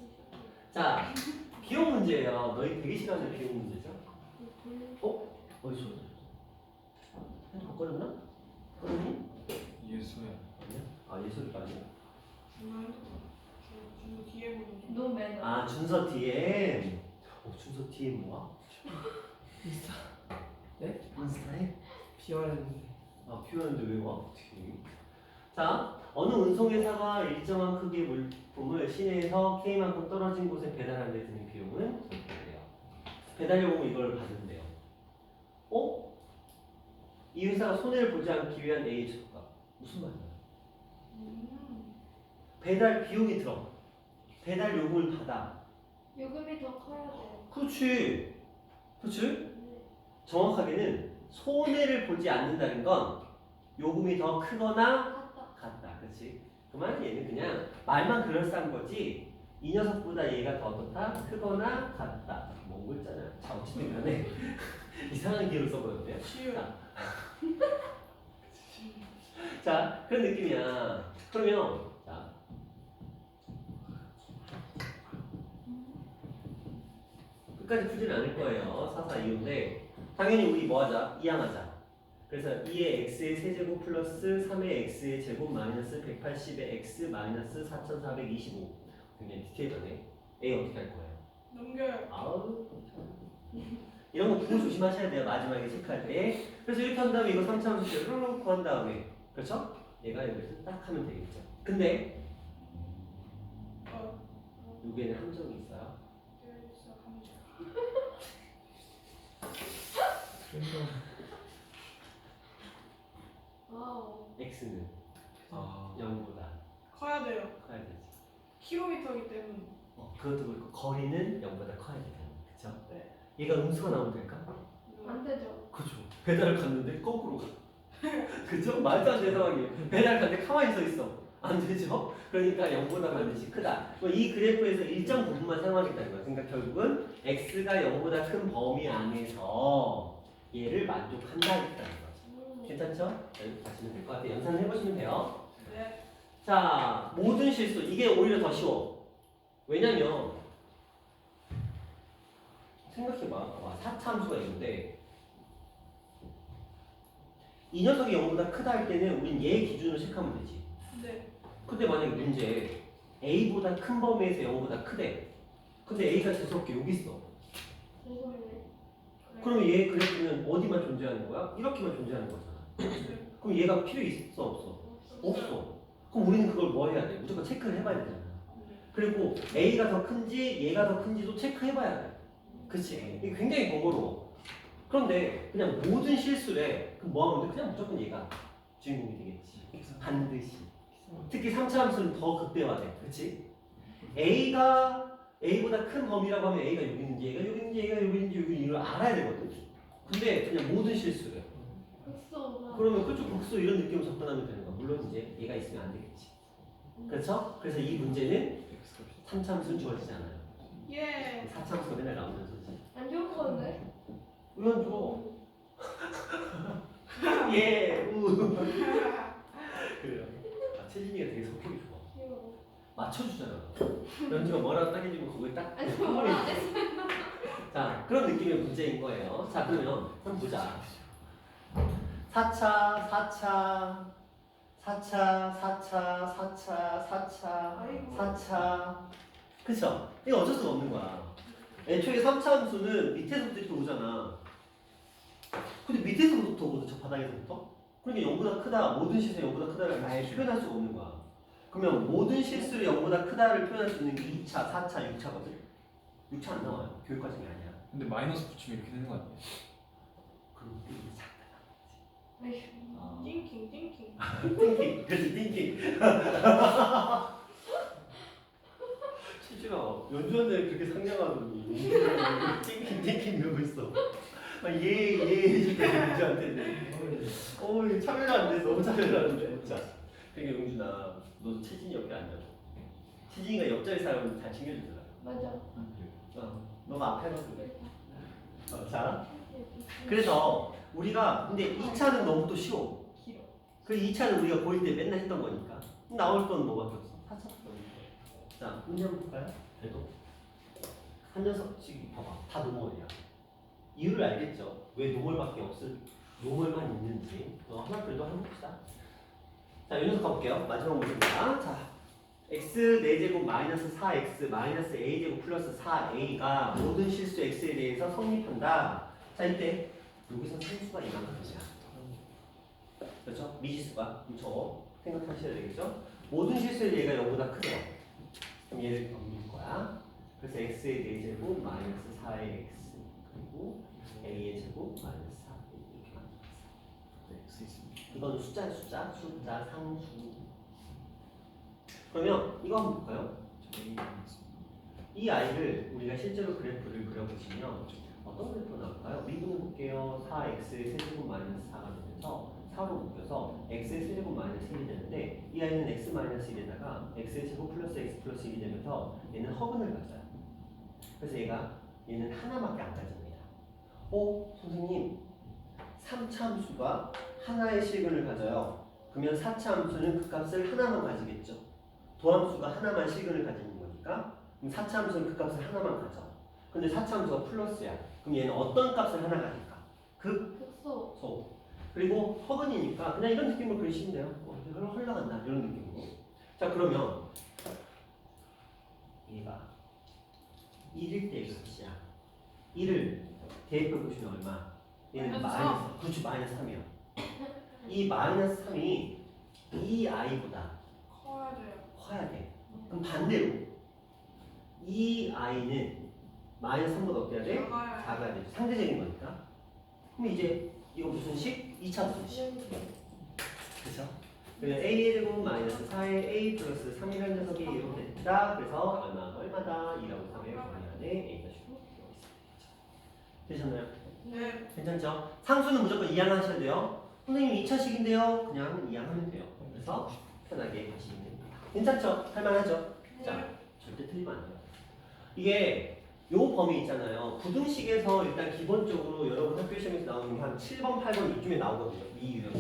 자, 비용 문제예요. 너희 되게 싫어하는 비용 문제죠? 어디서? 핸드폰 꺼졌나? 꺼졌니? 예수야. 아니야? 아, 예술가 아니야? 준호 뒤에 보는 중. 노 매너. 아, 준서 DM. 준서 DM 뭐야? 인스타. 네? 인스타에? 비워냈는데. 아, 퓨어인데 왜 와? 자, 어느 운송회사가 일정한 크기의 물품을 시내에서 K만큼 떨어진 곳에 배달하는 데 드는 비용은 어떻게돼요? 배달요금은 이걸 받는데요. 이 회사가 손해를 보지 않기 위한 A의 최소값. 무슨 말이야? 배달 비용이 들어. 배달 요금을 받아. 요금이 더 커야 돼요. 그렇지. 그렇지? 네. 정확하게는 손해를 보지 않는다는 건 요금이 더 크거나 같다. 같다. 그렇지? 그 말은 얘는 그냥 말만 그럴싸한 거지 이 녀석보다 얘가 더 어떻다? 크거나 같다. 뭐 있잖아. 자, 어쨌든 간에 이상한 기호를 써버렸네요. 치유. 자, 그런 느낌이야. 그러면 자, 끝까지 풀지는 않을 거예요. 4, 4, 2인데 당연히 우리 뭐 하자? 이항하자. 그래서 2의 x의 세제곱 플러스 3의 x의 제곱 마이너스 180의 x 마이너스 4425. 굉장히 디테일하네. A 어떻게 할 거예요? 넘겨요. 아우 이런 거 보고 조심하셔야 돼요. 마지막에 체크할 때. 그래서 이렇게 한 다음에 이거 3차함수를 룰루 구한 다음에 그렇죠? 얘가 여기서 딱 하면 되겠죠. 근데 여기에는 함정이 있어요. 그래서 와우. x는 아. 0보다 커야 돼요. 커야 되지. 킬로미터이기 때문에. 그것도 그렇고 거리는 0보다 커야 되잖아. 그쵸? 네. 얘가 음수가 나오면 될까? 안 되죠. 그죠. 배달을 갔는데 거꾸로 가. 그죠? 말도 안 되는 상황이에요. 배달 갔는데 가만히 서 있어. 안 되죠? 그러니까 0보다 반드시 크다. 이 그래프에서 일정 부분만 사용하겠다는 거야. 그러니까 결국은 x가 0보다 큰 범위 안에서 얘를 만족한다는 거죠. 괜찮죠? 여기 가시면 될 것 같아요. 연산을 해보시면 돼요. 네. 자, 모든 실수. 이게 오히려 더 쉬워. 왜냐면 생각해봐. 와, 4차 함수가 있는데 이 녀석이 0보다 크다 할 때는 우린 얘 기준으로 체크하면 되지. 네. 근데 만약에 문제 A보다 큰 범위에서 0보다 크대. 근데 A가 재수없게 여기 있어. 죄송해요. 그러면 얘 그래프는 어디만 존재하는 거야? 이렇게만 존재하는 거잖아. 그럼 얘가 필요 있어 없어? 없어. 그럼 우리는 그걸 뭐 해야 돼? 무조건 체크를 해봐야 되잖아. 그리고 A가 더 큰지 얘가 더 큰지도 체크해봐야 돼. 그치? 이게 굉장히 번거로워. 그런데 그냥 모든 실수래. 그럼 뭐 하면 돼? 그냥 무조건 얘가 주인공이 되겠지. 반드시. 특히 3차 함수는 더 극대화돼. 그치? A보다 큰 범위라고 하면 A가 여기 있는지 얘가 여기 있는지 얘가 여기 있는지 여기 이걸 알아야 되거든. 근데 그냥 모든 실수래. 극소가. 그러면 그쪽 극소 이런 느낌으로 접근하면 되는 거야. 물론 이제 얘가 있으면 안 되겠지. 그렇죠? 그래서 이 문제는 3차 함수는 주어지지 않아요. 예. 4차 함수가 맨날 나오는 소지. 안 좋은 건데? 왜 안 줘? 예, 우. 그래요. 아, 채진이가 되게 성격이 좋아. 귀여워. 맞춰주잖아. 연주가 뭐라고 딱 해주고 그걸 딱. 아니 뭐라 안 했어. 자, 그런 느낌의 문제인 거예요. 자, 그러면 한번 보자. 4차, 4차, 4차, 4차, 4차, 4차, 아이고. 4차. 그쵸? 이거 어쩔 수가 없는 거야. 애초에 3차 함수는 밑에서부터 이렇게 오잖아. 근데 밑에서부터 오거든, 저 바닥에서부터. 그러니까 0보다 크다, 모든 실수는 0보다 크다를 아예 표현할 수가 없는 거야. 그러면 모든 실수를 0보다 크다를 표현할 수 있는 게 2차, 4차, 6차거든. 6차 안 나와요. 교육 과정이 아니야. 근데 마이너스 붙이면 이렇게 되는 거 아니에요? 그럼 이게 작다. 에휴. 띵킹 띵킹. 띵킹, 그렇지, 띵킹. 치즈가 연주한테 그렇게 상냥하더니 띵킹 이러고 있어. 얘 해줄 때 연주한테. 이거 참여가 안 돼. 너무 참여가 안 돼. 자, 그러니까 용준아, 너도 채진이 옆에 앉아줘. 채진이가 옆자리 사람은 잘 챙겨주더라. 맞아. 너가 앞에 가서 그래. 자, 그래서 우리가 근데 2차는 너무 또 쉬워. 길어. 그 2차는 우리가 보일 때 맨날 했던 거니까. 나올 건 뭐밖에 없어? 4차밖에 없는 거야. 자, 문제 한번 볼까요? 그래도 한 녀석씩 봐봐. 다 노멀이야. 이유를 알겠죠? 왜 노멀만 있는지. 하나 그래도 한번 봅시다. 자, 이 녀석 가볼게요. 마지막 문제입니다. 자, x 4제곱 마이너스 4x 마이너스 a제곱 플러스 4a가 모든 실수 x에 대해서 성립한다. 자, 이때 여기서 상수가 이만큼이야. 그렇죠? 미지수가. 그럼 저거 생각하셔야 되겠죠? 모든 실수에 대해가 0보다 크대요. 그럼 얘를 넘길 거야. 그래서 x의 4제곱 마이너스 4의 x 그리고 a의 제곱 마이너스 4a 이렇게 만들었어. X 있습니다. 이건 숫자 상수. 그러면 이거 한번 볼까요? A 이 아이를 우리가 실제로 그래프를 그려보시면 어떤 그래프가 나올까요? 미분을 볼게요. 4x의 세제곱 마이너스 4가 되면서 4로 묶여서 x의 세제곱 마이너스 1이 되는데 이 아이는 x 마이너스 1에다가 x의 제곱 플러스 x 플러스 1이 되면서 얘는 허근을 가져요. 그래서 얘는 하나밖에 안 가집니다. 선생님 3차 함수가 하나의 실근을 가져요. 그러면 4차 함수는 그 값을 하나만 가지겠죠. 도함수가 하나만 실근을 가지는 거니까 그럼 4차 함수는 그 값을 하나만 가져. 근데 4차 함수가 플러스야. 그럼 얘는 어떤 값을 하나 가질까? 극소. 소. 그리고 허근이니까 그냥 이런 느낌으로 그리시면 돼요. 흘러간다 이런 느낌으로. 자, 그러면 얘가 1일 때 값이야. 1을 대입해 보시면 얼마? 얘는 마이너스 그렇지, 마이너스 3이야. 이 마이너스 3이 이 아이보다 커야 돼요. 커야 돼. 그럼 반대로 이 아이는 마이너스 3보다 어때야 돼? 작아야 돼. 작아야 되죠. 상대적인 거니까. 그럼 이제 이거 무슨 식? 2차 무슨 식? 그렇죠? 그래서 a의 제곱 마이너스 4의 a 플러스 3이라는 녀석이 이렇게 됐다. 그래서 얼마다 2라고 3의 범위 안에 a가 주고 있습니다. 되셨나요? 네. 괜찮죠? 상수는 무조건 이항하셔야 돼요. 선생님 2차식인데요. 그냥 이항하면 돼요. 그래서 편하게 하시면 됩니다. 괜찮죠? 할만하죠? 자, 절대 틀리면 안 돼요. 이게 요 범위 있잖아요. 부등식에서 일단 기본적으로 여러분 학교 시험에서 나오는 게 한 7번, 8번 이쯤에 나오거든요. 이 유형이.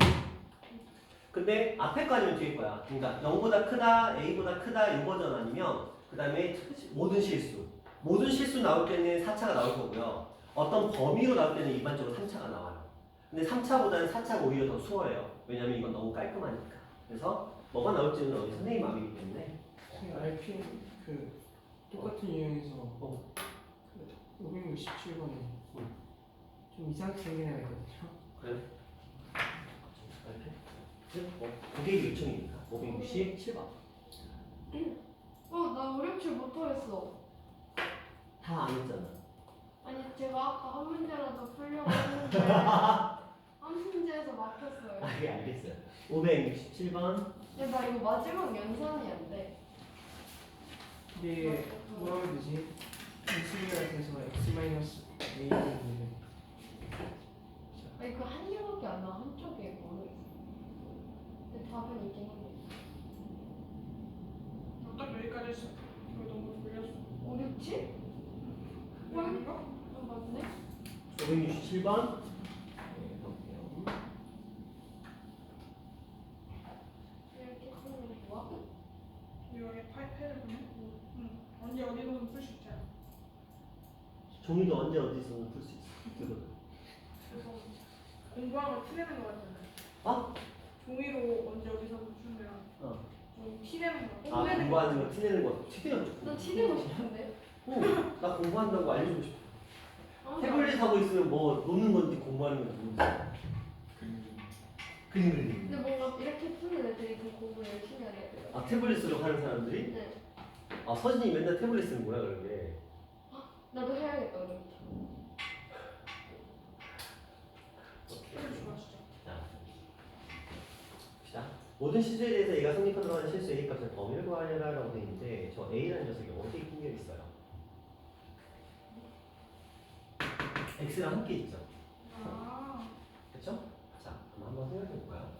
근데 앞에까지는 뒤에 거야. 그러니까 0보다 크다, a보다 크다 이 버전 아니면 그 다음에 모든 실수 나올 때는 4차가 나올 거고요. 어떤 범위로 나올 때는 일반적으로 3차가 나와요. 근데 3차보다는 4차가 오히려 더 수월해요. 왜냐면 이건 너무 깔끔하니까. 그래서 뭐가 나올지는 어디 선생님 마음이기 때문에. RP 똑같은 유형에서 567번에 좀 이상하게 생긴 애가 있거든요. 그래요? 그게 요청이니까 567번. 나 어렵지 못하겠어. 다 안 했잖아. 아니 제가 아까 한 문제라도 풀려고 했는데 한 문제에서 막혔어요. 예, 알겠어요. 567번. 근데 나 이거 마지막 연산이 안 돼. 이게 뭐라고 해야 되지? 인수위가 돼서 x 마이너스 a를 아니 그 한 개밖에 안 나와. 한쪽에 모르겠어. 근데 답은 있긴 한데. 딱 여기까지 했어. 이거 너무 돌렸어. 어렵지? 아닌가? 맞네. 567번. 이렇게 쓰는 게 좋아? 여기 파이펜을 종이도 언제 어디서든 풀 수 있어. 되거든. 공부한 거 티내는 거 같잖아요. 어? 종이로 언제 어디서 풀면 어. 좀 티내는 거. 아 뽐내는 공부하는 거 티내는 거 티내고 싶어. 너 치내고 싶은데? 나 공부한다고 알려주고 싶어. 아, 태블릿 하고 있으면 뭐 노는 건지 공부하는 건지 모르겠어. 그림 그리는 근데 거. 뭔가 이렇게 푸는 애들이 좀 공부 열심히 하는 애들. 아 태블릿으로 하는 사람들이? 네. 아 서진이 맨날 태블릿 쓰는 거야 그러게. 나도 해야겠다 오늘. 티를 좋아하시죠. 자, 봅시다. 모든 실수에 대해서 A가 성립하도록 하는 실수 A 값을 범위를 구하려라라고 되어 있는데 저 A라는 녀석이 어디에 끼어 있어요? X랑 함께 있죠. 아. 그렇죠? 자, 그럼 한번 생각해 볼까요?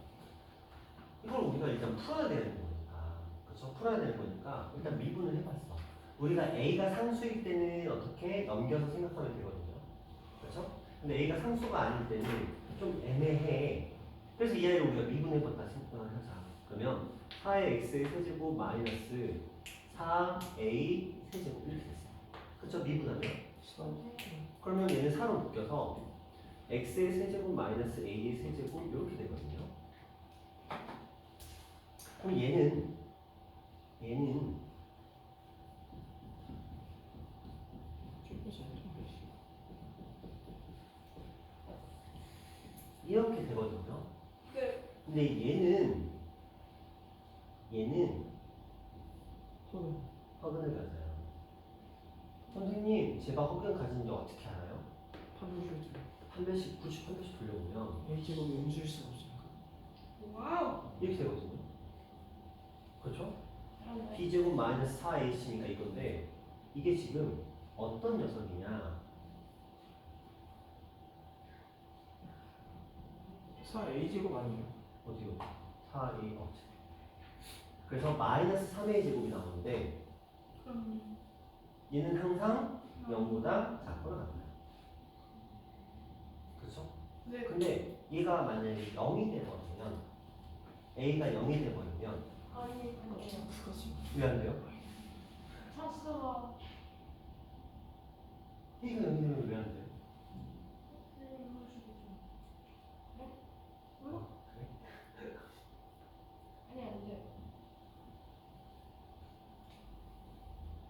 이걸 우리가 일단 풀어야 되는 거니까, 그렇죠? 풀어야 되는 거니까 일단 미분을 해봤어. 우리가 A가 상수일 때는 어떻게 넘겨서 생각하면 되거든요. 그렇죠? 근데 A가 상수가 아닐 때는 좀 애매해. 그래서 이 아이를 우리가 미분해봤다 생각을 하자. 그러면 4의 x의 세제곱 마이너스 4a 세제곱 이렇게 됐어. 그렇죠? 미분하면. 그러면 얘는 4로 묶여서 x의 세제곱 마이너스 a의 세제곱 이렇게 되거든요. 그럼 얘는 이렇게 되거든요. 네. 근데 얘는 허근을 가져요. 선생님, 제가 허근 가진지 어떻게 알아요? 한 배씩 91배씩 돌려보면 A제곱이 음수일 수가 없으니까. 와우. 이렇게 되거든요. 그렇죠? 그런데 b제곱 마이너스 4ac니까 이건데 이게 지금 어떤 녀석이냐? 4A제곱 아니에요? 어디요? 4a 그래서 마이너스 3a 제곱이 나오는데 그럼. 얘는 항상 0보다 작거나 같아요. 그렇죠? 네. 근데 얘가 만약에 0이 돼버리면 a가 0이 돼버리면 아니 아니에요. 그거지. 왜 안 돼요? 차수가 a가 0이 되면 왜 안 돼요? 아니 안 돼.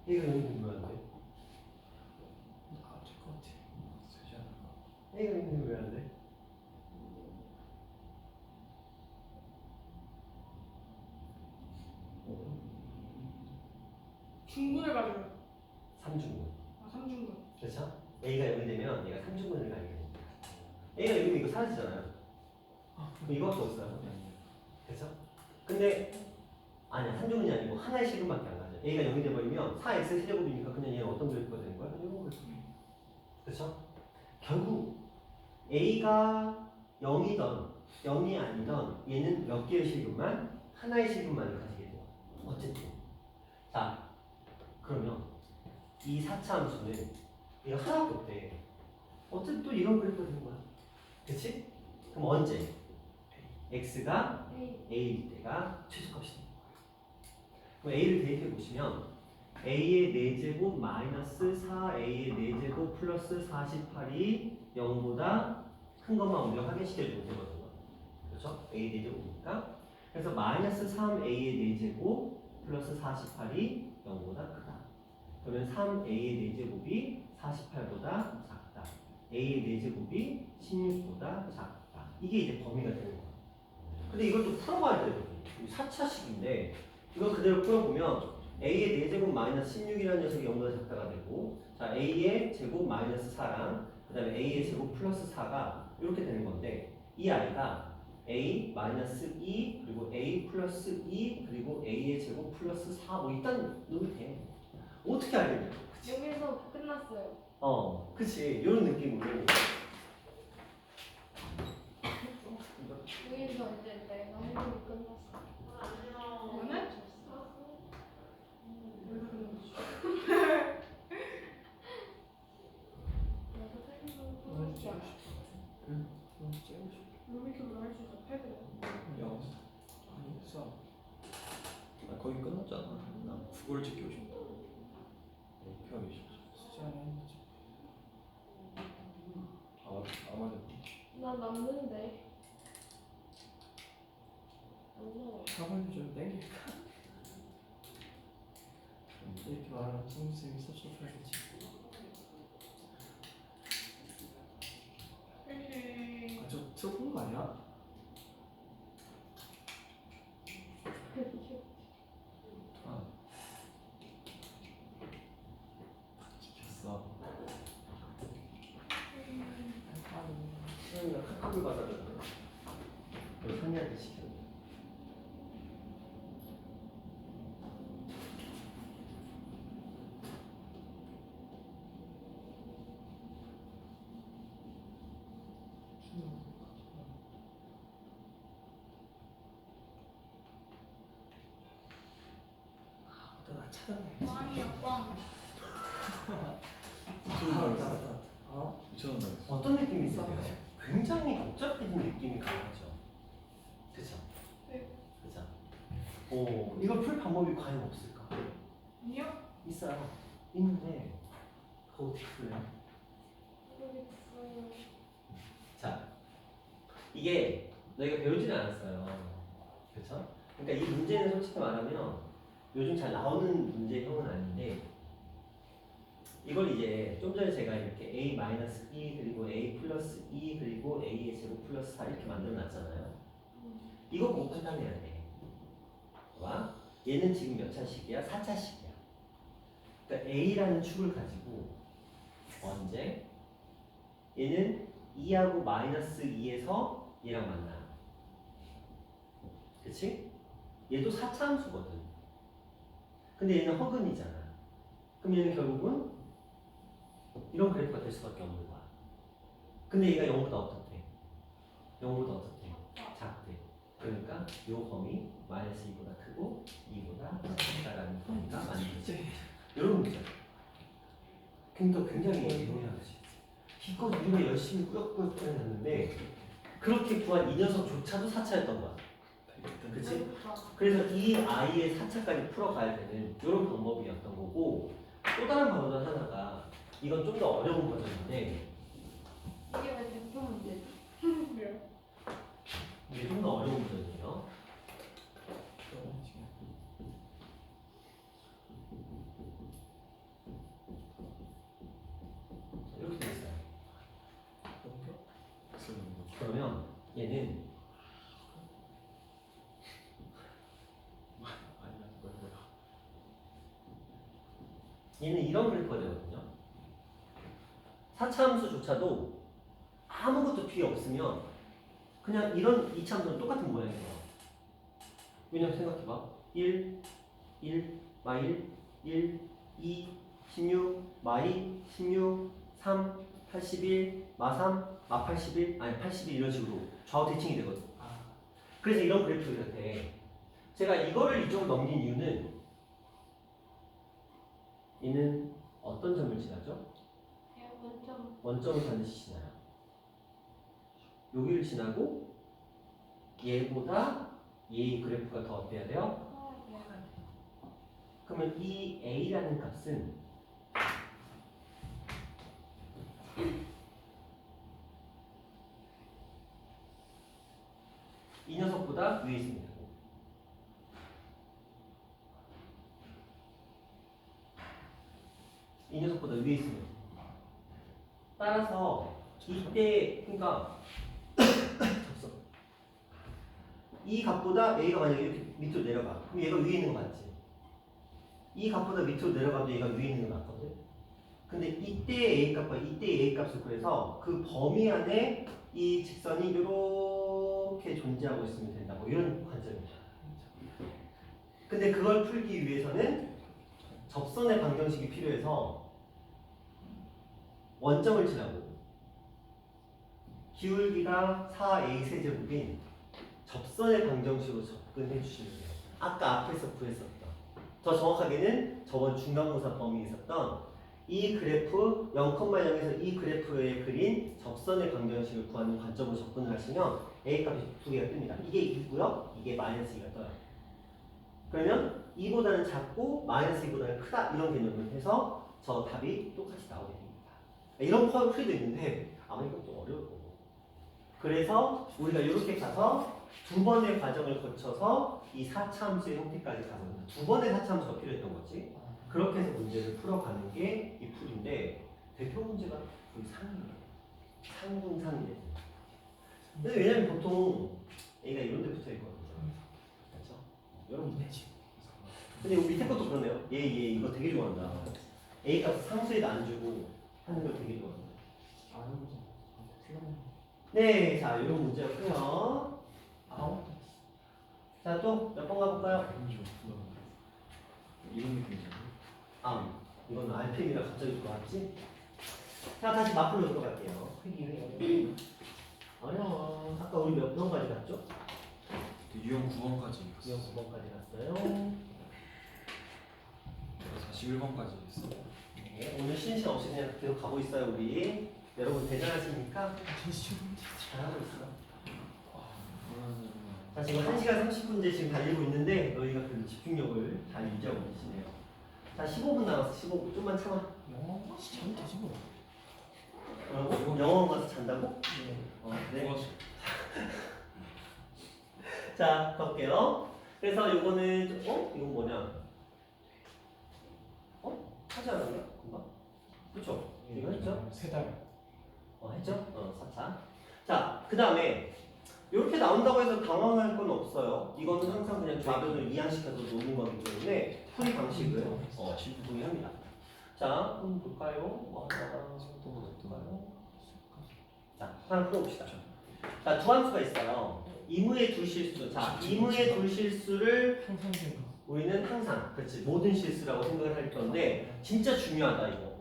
a가 0이 되면 왜 안 돼? 될것 같아. 되지 않을까? a가 0이 되면 왜 안 돼? 중분을 가져요. 3중분. 아, 3중분. 그렇죠? a가 0이 되면 얘가 3중분을 가게 됩니다. a가 0이면 이거 사라지잖아요. 그럼 이거밖에 없어요. 그렇죠? 근데 아니야 3중분이 아니고 하나의 식음밖에 안 가죠. a가 0이 돼버리면 4x 세제곱이니까 그냥 얘는 어떤 그래프가 되는 거야? 그냥 이런 그래프. 그렇죠? 결국 a가 0이던 0이 아니던 얘는 몇 개의 식음만? 하나의 식음만을 가지게 돼요. 어쨌든 자 그러면 이 4차 함수는 얘가 하나밖에 없대. 어쨌든 또 이런 그래프가 되는 거야. 그치? 그럼 언제? x가 에이. a일 때가 최소값이 되는 거야. 그럼 a를 대입해 보시면 a의 4제곱 마이너스 4a의 4제곱 플러스 48이 0보다 큰 것만 우리가 확인시켜주면 되거든요. 그렇죠? a 4제곱이니까. 그래서 마이너스 3a의 4제곱 플러스 48이 0보다 크다. 그러면 3a의 4제곱이 48보다 작다. a의 4제곱이 16보다 작다. 이게 이제 범위가 되는 거야. 근데 이걸 또 풀어봐야 되거든요. 4차식인데 이걸 그대로 풀어보면 a의 4제곱 마이너스 16이라는 녀석이 0보다 작다가 되고 자 a의 제곱 마이너스 4랑 그 다음에 a의 제곱 플러스 4가 이렇게 되는 건데 이 아이가 a 마이너스 2 그리고 a 플러스 2 그리고 a의 제곱 플러스 4 뭐 일단 넣으면 돼. 어떻게 알겠냐? 여기서 끝났어요. 그치 이런 느낌으로 여기서 이제 내가 해보니 끝났어. 오늘? 여기서 끝난 거지. 나도 살면서 너무 끝났지 째고 않아. 싶어. 너무 째고 싶어. 루비큐브를 할 수 있어. 패드. 영. 아니 써. 아, 거기 끝났잖아. 나 국어를 지키고 싶다. 목표하기 싫어. 쓰지 않아 했는지. 난 남는데. 안 나와요. 4번이 좀 땡길까? 이렇게 말하면 선생님이 섭섭하겠지. 이렇게 아, 저 틀린 거 아니야? 지켰어. 수영이가 카톡을 받아줬는데 너 선이한테 시켰네. 나 찾아봐야지. 빵이야 빵. 알았다. 어? 2,000원 나겠어. 어떤 느낌이 있어요? 굉장히 복잡해진 느낌이 강하죠. 그쵸? 네. 그쵸? 오, 이걸 풀 방법이 과연 없을까? 아니요? 있어요. 있는데 그거 어떻게 풀어요? 모르겠어요. 자, 이게 너희가 배우지는 않았어요. 그쵸? 그러니까 이 문제는 솔직히 말하면 요즘 잘 나오는 문제형은 아닌데 이걸 이제 좀 전에 제가 이렇게 a-2 그리고 a 플러스 2 그리고 a의 제곱 플러스 4 이렇게 만들어 놨잖아요. 이거 보고 판단해야 돼. 봐봐. 얘는 지금 몇 차식이야? 4차식이야. 그러니까 a라는 축을 가지고 언제? 얘는 2하고 마이너스 2에서 얘랑 만나. 그치? 얘도 4차 함수거든. 근데 얘는 허근이잖아. 그럼 얘는 결국은 이런 그래프가 될 수밖에 없는 거야. 근데 얘가 0보다 어떻대? 0보다 어떻대? 작대. 그러니까 요 범위 마이너스 2보다 크고 2보다 작다라는 범위가 만들어져. 이런 문제. 그러니까 굉장히 애매하지. 이거 우리가 열심히 꾸역꾸역 해놨는데 그렇게 구한 이 녀석조차도 4차였던 거야. 그치? 그래서 이 아이의 4차까지 풀어가야 되는 이런 방법이었던 거고 또 다른 방법 하나가 이건 좀 더 어려운 버전인데 이게 왜 대표 문제지? 왜요? 이게 좀 더 어려운 버전이에요. 이렇게 돼 있어요. 그러면 얘는 얘는 이런 그래프가 되거든요. 4차 함수조차도 아무것도 뒤에 없으면 그냥 이런 2차 함수는 똑같은 모양이에요. 왜냐면 생각해봐. 1, 1, 마일, 1, 2, 16, 마이, 16, 3, 81, 마3, 마81, 아니 81 이런 식으로 좌우 대칭이 되거든. 그래서 이런 그래프가 돼. 제가 이거를 이쪽으로 넘긴 이유는 얘는 어떤 점을 지나죠? 원점. 원점을 반드시 지나요. 여기를 지나고 얘보다 얘의 그래프가 더 어때야 돼요? 그러면 이 a라는 값은 이 녀석보다 위에 있으면 되고 이 녀석보다 위에 있으면 되고 따라서 이때 그러니까 졌어. 이 값보다 a가 만약에 이렇게 밑으로 내려가 그럼 얘가 위에 있는 거 맞지? 이 값보다 밑으로 내려가도 얘가 위에 있는 거 맞거든? 근데 이때 a 값과 이때 a 값을 구해서 그 범위 안에 이 직선이 이렇게 존재하고 있으면 된다 뭐 이런 관점입니다. 근데 그걸 풀기 위해서는 접선의 방정식이 필요해서 원점을 지나고 기울기가 4a 세제곱인 접선의 방정식으로 접근해 주시면 돼요. 아까 앞에서 구했었던 더 정확하게는 저번 중간고사 범위에 있었던 이 그래프 0,0에서 이 그래프에 그린 접선의 방정식을 구하는 관점으로 접근을 하시면 a 값이 두 개가 뜹니다. 이게 2고요. 이게 마이너스 2가 떠요. 그러면 2보다는 작고 마이너스 2보다는 크다 이런 개념을 해서 저 답이 똑같이 나오게 됩니다. 이런 풀이도 있는데 아마 이건 좀 어려울 거고 그래서 우리가 이렇게 가서 두 번의 과정을 거쳐서 이 4차 함수의 형태까지 가는 거야. 두 번의 4차 함수가 필요했던 거지. 그렇게 해서 문제를 풀어가는 게 이 풀인데 대표 문제가 거의 상이에요. 상분상이에요. 근데 왜냐면 보통 A가 이런 데 붙어 있거든요. 그렇죠? 이런 문제지. 근데 우리 밑에 것도 그러네요. 얘 이거 되게 좋아한다. A 값 상수에다 안 주고 하는 걸 되게 좋아한다. 아는 거죠. 네, 자 이런 문제였고요. 아홉. 자 또 몇 번 가볼까요? 이런 느낌이잖아. 이건 RPM이라 갑자기 들어왔지? 자 다시 마플로 들어갈게요. 어려워. 아까 우리 몇 번까지 갔죠? 유형 9번까지 유형 9번까지 갔어요. 41번까지 있어. 네, 오늘 쉬는 시간 없이 그냥 계속 가고 있어요 우리. 여러분 대단하십니까? 잘하고 있어. 자 지금 1시간 30분째 지금 달리고 있는데 너희가 그 집중력을 잘 유지하고 계시네요. 자 15분 남았어. 15분 좀만 참아. 영어 시험 되지 뭐. 영어 가서 잔다고? 네. 좋았어. 자 갈게요. 그래서 요거는 이건 뭐냐? 하지 않았나? 금방? 그쵸? 이거 했죠? 세 달. 했죠? 4차. 자, 그 다음에 이렇게 나온다고 해서 당황할 건 없어요. 이거는 항상 그냥 좌변을 이항시켜서 노는 거기 때문에 풀이 방식을 동의합니다. 자, 한번 볼까요? 뭐 하나가 또 볼까요? 자, 하나 풀어봅시다. 자, 두 함수가 있어요. 이무의 두 실수. 자, 이무의 두 실수를 항상 제가. 우리는 항상, 그렇지, 모든 실수라고 생각을 할 건데 진짜 중요하다 이거.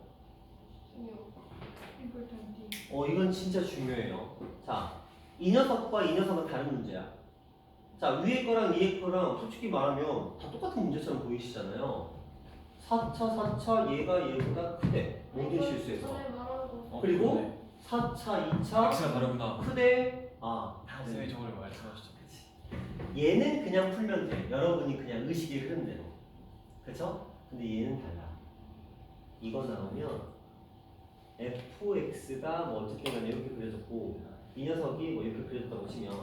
이건 진짜 중요해요. 자, 이 녀석과 이 녀석은 다른 문제야. 자, 위에 거랑 위에 거랑 솔직히 말하면 다 똑같은 문제처럼 보이시잖아요. 4차 얘가 얘보다 크대. 모든 실수에서. 그리고 4차, 2차 X가 다르구나. 크대. 선생님이 저번에 말씀하셨죠. 얘는 그냥 풀면 돼. 여러분이 그냥 의식의 흐름대로. 그쵸? 근데 얘는 달라. 이거 나오면 fx가 뭐 어쨌든 간에 이렇게 그려졌고 이 녀석이 뭐 이렇게 그려졌다고 보시면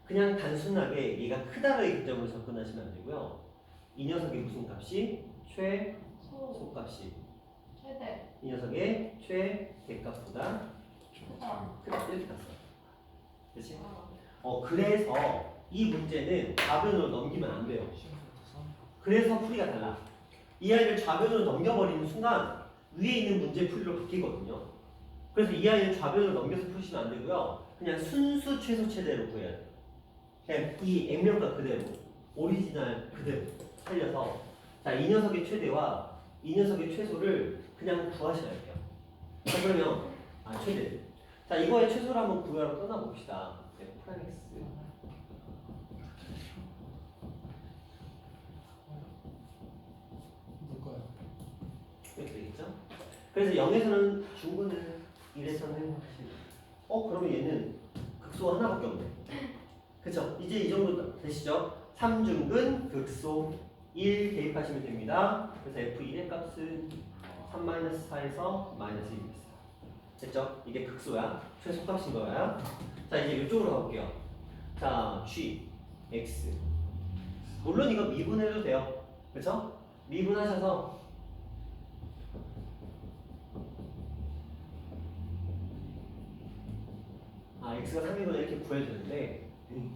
그냥 단순하게 얘가 크다의 기점으로 접근하시면 안 되고요. 이 녀석의 무슨 값이? 최소값이 최대. 이 녀석의 최대값보다 크다. 이렇게 갔어요. 그렇지? 그래서 이 문제는 좌변으로 넘기면 안 돼요. 그래서 풀이가 달라. 이 아이를 좌변으로 넘겨버리는 순간 위에 있는 문제 풀이로 바뀌거든요. 그래서 이 아이는 좌변으로 넘겨서 푸시면 안 되고요. 그냥 순수 최소 최대로 구해야 돼요. 그냥 이 액면가 그대로, 오리지널 그대로 살려서 자, 이 녀석의 최대와 이 녀석의 최소를 그냥 구하셔야 돼요. 자, 그러면 최대. 자, 이거의 최소를 한번 구하러 떠나봅시다. 프라이스. 뭘까요? 이렇게 되겠죠? 그래서 0에서는 중근을 1에서는 그러면 얘는 극소 하나밖에 없네. 그쵸? 이제 이 정도 되시죠? 3중근 극소 1 대입하시면 됩니다. 그래서 F1의 값은 3-4에서 -1입니다. 됐죠? 이게 극소야. 최소값인 거야. 자, 이제 이쪽으로 가볼게요. 자, G, X. 물론 이거 미분해도 돼요. 그쵸? 미분하셔서 x가 3이거나 이렇게 구해야 되는데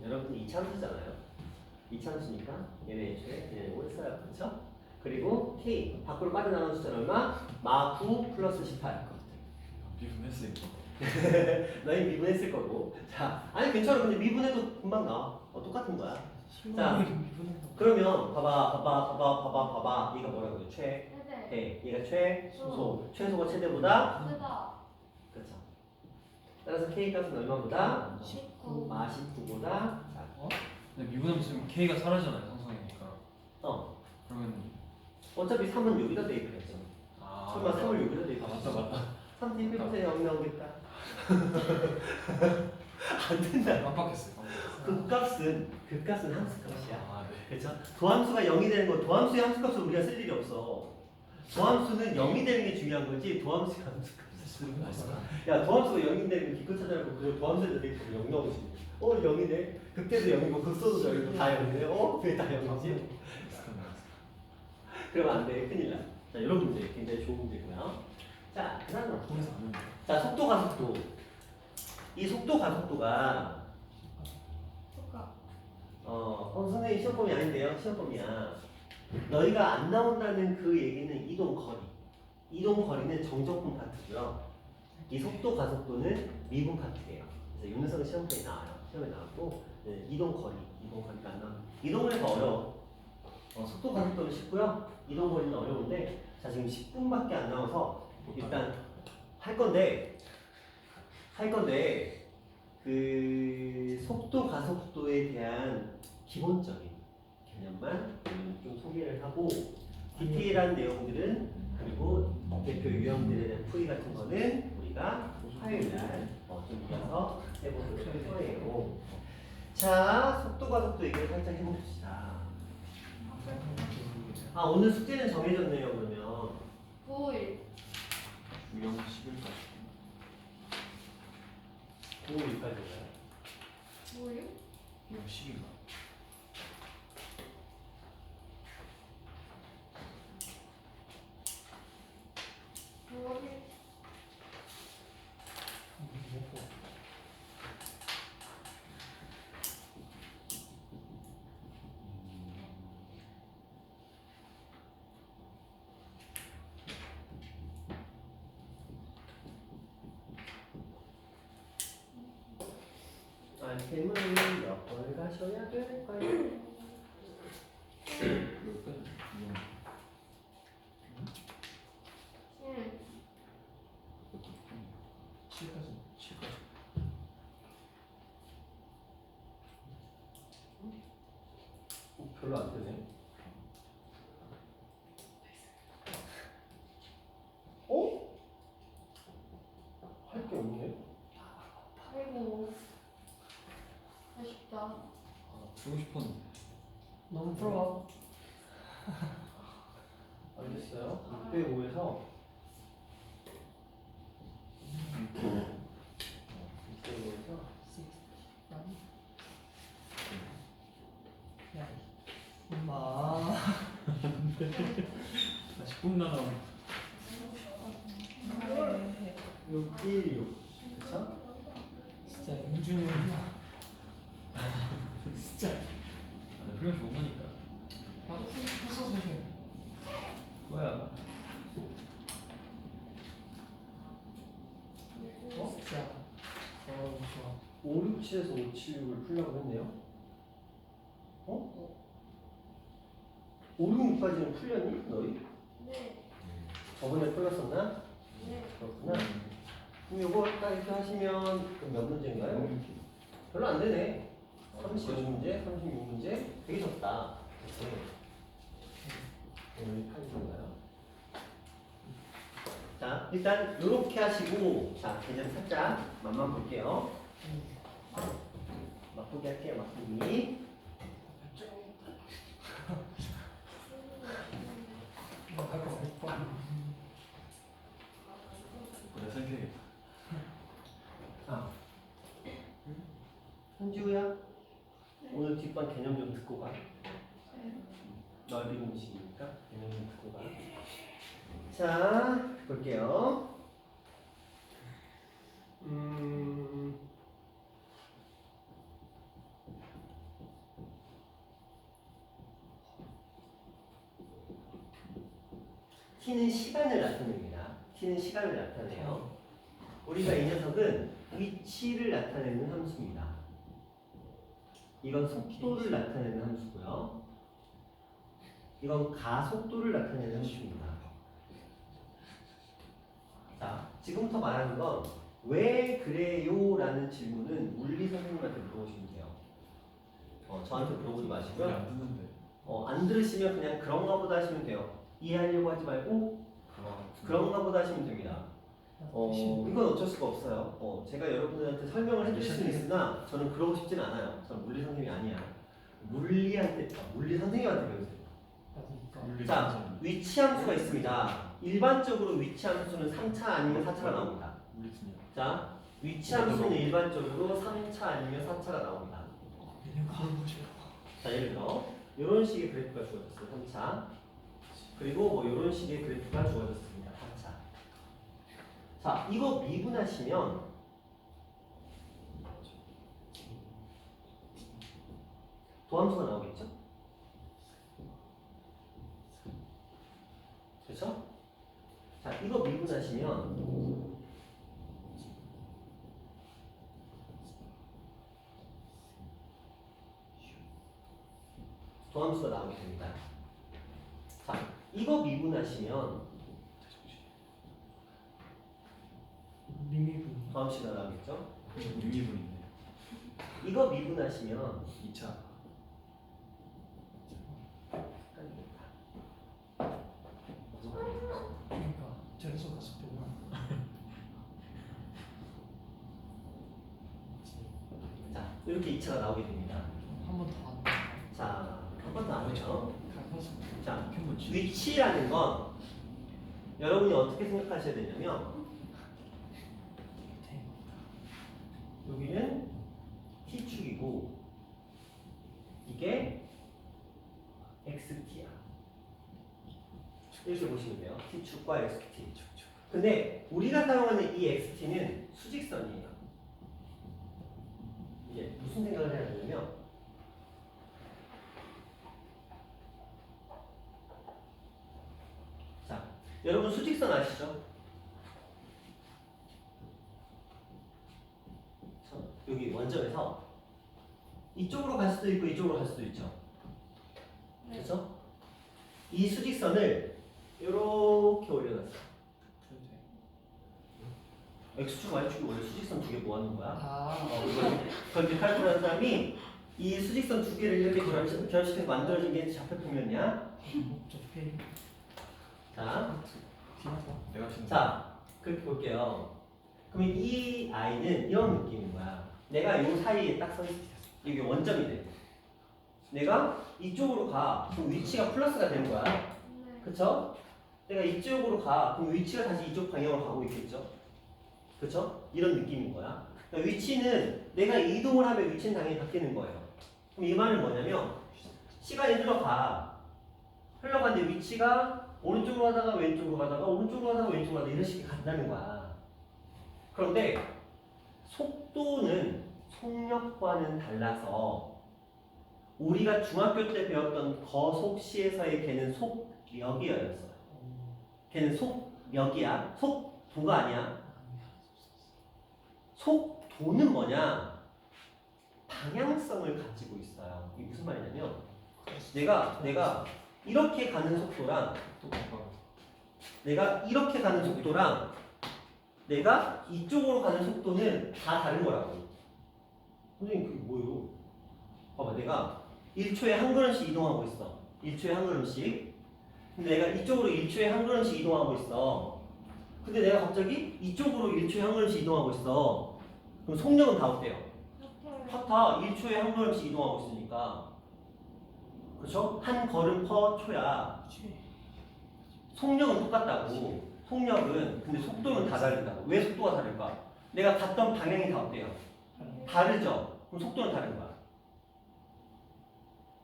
여러분이 2차 함수잖아요. 2차 함수니까 얘네 애초에 그냥 이걸 써요. 그렇죠? 그리고 k 밖으로 빠져나가는 숫자는 얼마? -9 플러스 18. 미분했어 이거. 너희 미분했을 거고. 자, 아니 괜찮아. 근데 미분해도 금방 나와. 똑같은 거야. 자, 그러면 봐봐. 얘가 뭐라고요? 최대. 얘가 최소. 최소가 최대보다 크다. 그렇죠. 따라서 k 값은 얼마보다? 19. 19보다 작고. 근데 미분하면 지금 K가 사라지잖아요 상성이니까. 그러면 어차피 3은 여기다 대입했죠. 설마 3을 여기다 대입하셨어? 맞다. 3 대입해보세요. 0 나오겠다. 안 된다. 깜빡했어요. 극값은 함수 값이야. 네. 그렇죠? 도함수가 0이 되는 건 도함수의 함수값을 우리가 쓸 일이 없어. 도함수는 0이 되는 게 중요한 거지 도함수의 함수값을 야 도함수가 0인데 기껏 찾아내고 그 도함수에서 되게 0 나오지. 0이네. 극대도 0이고 극소도 0이고 다 0이네. 그게 다 0이지. 그러면 안 돼. 큰일 나. 자, 이런 문제 굉장히 좋은 문제고요. 자, 그다음으로 자, 속도 가속도. 이 속도 가속도가 똑같. 선생님 시험범위 아닌데요. 시험범위야. 너희가 안 나온다는 그 얘기는 이동 거리. 이동 거리는 정적분 파트고요. 이 속도 가속도는 미분 파트예요. 그래서 윤석은 시험범위 나와요. 시험에 나왔고 네, 이동 거리가 안 나와. 이동을 더 어려워. 속도 가속도는 쉽고요. 이동 거리는 어려운데 자 지금 10분밖에 안 남아서 일단 할 건데 그 속도 가속도에 대한 기본적인 개념만 좀 소개를 하고 디테일한 내용들은 그리고 대표 유형들에 대한 풀이 같은 거는 우리가 화요일날 좀 이어서 해보도록 할 거예요. 자 속도 가속도 얘기를 살짝 해봅시다. 오늘 숙제는 정해졌네요. 그러면 9일. 유형 10일까지. 9일까지인가요? 9일? 유형 10일가. 아이템을 몇 번을 가셔야 될까요? 여기까지. 유형 7. 7까지. 별로 안 되네. 할 게 없네. 아이고. 아쉽다. 주고 싶었는데. 너무 풀어. 알겠어요. 6대5에서 6대5에서 야, 엄마. 나 10분 나가. 6, 1, 6. 그쵸? 진짜 영준이 형이야. 진짜. 나 훈련 못 가니까. 나도 했어 사실. 뭐야? 진짜. 좋아. 5, 6, 7에서 5, 7, 6을 풀려고 했네요. 5, 6, 6까지는 풀렸니? 너희? 네. 저번에 풀렸었나? 네. 그렇구나. 그럼 요거 딱 이렇게 하시면 그럼 몇 문제인가요? 별로 안 되네. 36문제, 36문제. 되게 적다. 그치? 오늘 8인가요? 자, 일단 요렇게 하시고 자, 개념 살짝 맛만 볼게요. 맛보기 할게요, 맛보기. 내가 생각해야겠다. 현지우야, 오늘 뒷반 개념 좀 듣고 가. 넓이 공식이니까 개념 좀 듣고 가. 자, 볼게요. t는 시간을 나타냅니다. t는 시간을 나타내요. 우리가 이 녀석은 위치를 나타내는 함수입니다. 이건 속도를 나타내는 함수고요. 이건 가속도를 나타내는 함수입니다. 자, 지금부터 말하는 건 왜 그래요? 라는 질문은 물리 선생님한테 물어보시면 돼요. 저한테 물어보지 마시고요. 안 듣는데. 안 들으시면 그냥 그런가 보다 하시면 돼요. 이해하려고 하지 말고 그런가 보다 하시면 됩니다. 이건 어쩔 수가 없어요. 제가 여러분들한테 설명을 해드릴 수는 있으나 저는 그러고 싶진 않아요. 저는 물리 선생님이 아니야. 물리 선생님한테 배우세요. 자, 위치 함수가 있습니다. 일반적으로 위치함 수는 3차 아니면 4차가 나옵니다. 우리 팀이야. 자, 위치함 수는 일반적으로 3차 아니면 4차가 나옵니다. 자, 예를 들어 이런 식의 그래프가 주어졌어요. 3차. 그리고 뭐 이런 식의 그래프가 주어졌습니다. 4차. 자, 이거 미분하시면 도함수가 나오겠죠? 그렇죠? 자, 이거 미분하시면 도함수가 나오게 됩니다. 자, 이거 미분하시면 미미분. 도함수가 나오겠죠? 유미분인데. 이거 미분하시면 2차. 그러니까 저래서 갔을 때구나. 자, 이렇게 2차가 나오게 됩니다. 한 번 더 안. 자, 한 번 더 나오죠. 자, 위치라는 건 여러분이 어떻게 생각하셔야 되냐면 여기는 t축이고 이게 xt야. 이렇게 보시면 돼요. t축과 xt. 근데 우리가 사용하는 이 xt는 수직선이에요. 이게 무슨 생각을 해야 되냐면 자, 여러분 수직선 아시죠? 여기 원점에서 이쪽으로 갈 수도 있고 이쪽으로 갈 수도 있죠. 그렇죠? 이 수직선을 이렇게 올려놨어. x축, y축이 원래 수직선 두 개 모아놓은 거야. 그렇게 칼kul하는 사람이 이 수직선 두 개를 이렇게 결합시켜서 만들어진 게 좌표평면이야. 자, 내가 지금 자, 그렇게 볼게요. 그러면 이 아이는 이런 느낌인 거야. 내가 이 사이에 딱 서 있어. 이게 원점이 돼. 내가 이쪽으로 가. 그럼 위치가 플러스가 되는 거야. 네. 그쵸? 내가 이쪽으로 가. 그럼 위치가 다시 이쪽 방향으로 가고 있겠죠? 그쵸? 이런 느낌인 거야. 그러니까 위치는 내가 이동을 하면 위치는 당연히 바뀌는 거예요. 그럼 이 말은 뭐냐면 시간이 흘러가는데 위치가 오른쪽으로 가다가 왼쪽으로 가다가 오른쪽으로 가다가 왼쪽으로 가다가 이런 식이 간다는 거야. 그런데 속도는 속력과는 달라서 우리가 중학교 때 배웠던 거속시에서의 걔는 속력이었어요. 걔는 속력이야. 속도가 아니야. 속도는 뭐냐? 방향성을 가지고 있어요. 이게 무슨 말이냐면 내가 이렇게 가는 속도랑 내가 이렇게 가는 속도랑 내가 이쪽으로 가는 속도는 다 다른 거라고. 선생님 그게 뭐예요? 봐봐, 내가 1초에 한 걸음씩 이동하고 있어. 1초에 한 걸음씩. 근데 내가 이쪽으로 1초에 한 걸음씩 이동하고 있어. 근데 내가 갑자기 이쪽으로 1초에 한 걸음씩 이동하고 있어. 그럼 속력은 다 어때요? 같아. 1초에 한 걸음씩 이동하고 있으니까. 그렇죠? 한 걸음 퍼 초야. 속력은 똑같다고. 속력은 근데 속도는 다 다르다고. 왜 속도가 다를까? 내가 갔던 방향이 다 어때요? 다르죠? 그럼 속도는 다른 거야.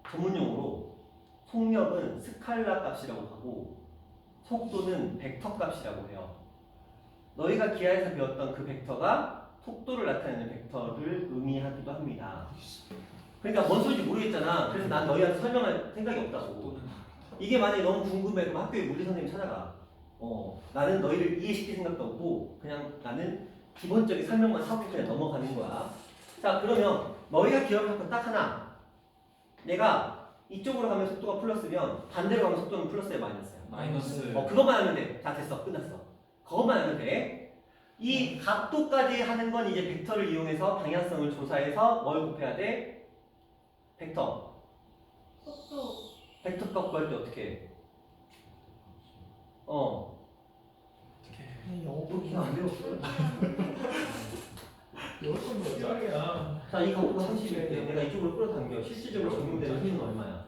전문용어로 속력은 스칼라 값이라고 하고 속도는 벡터 값이라고 해요. 너희가 기하에서 배웠던 그 벡터가 속도를 나타내는 벡터를 의미하기도 합니다. 그러니까 뭔 소리인지 모르겠잖아. 그래서 난 너희한테 설명할 생각이 없다고. 이게 만약에 너무 궁금해 그럼 학교에 물리 선생님 찾아가. 나는 너희를 이해시킬 생각도 없고 그냥 나는 기본적인 설명만 하고 그냥 넘어가는 거야. 자, 그러면 너희가 기억할 건 딱 하나. 내가 이쪽으로 가면 속도가 플러스면 반대로 가면 속도는 플러스야 마이너스야? 마이너스. 그것만 하면 돼. 자, 됐어. 끝났어. 그것만 하면 돼. 이 각도까지 하는 건 이제 벡터를 이용해서 방향성을 조사해서 뭘 곱해야 돼? 벡터. 속도. 벡터 값 구할 때 어떻게 해? 그렇게 안 배웠어. 자, 이 각도가 30인데 내가 이쪽으로 끌어당겨. 실질적으로 적용되는 힘은 얼마야?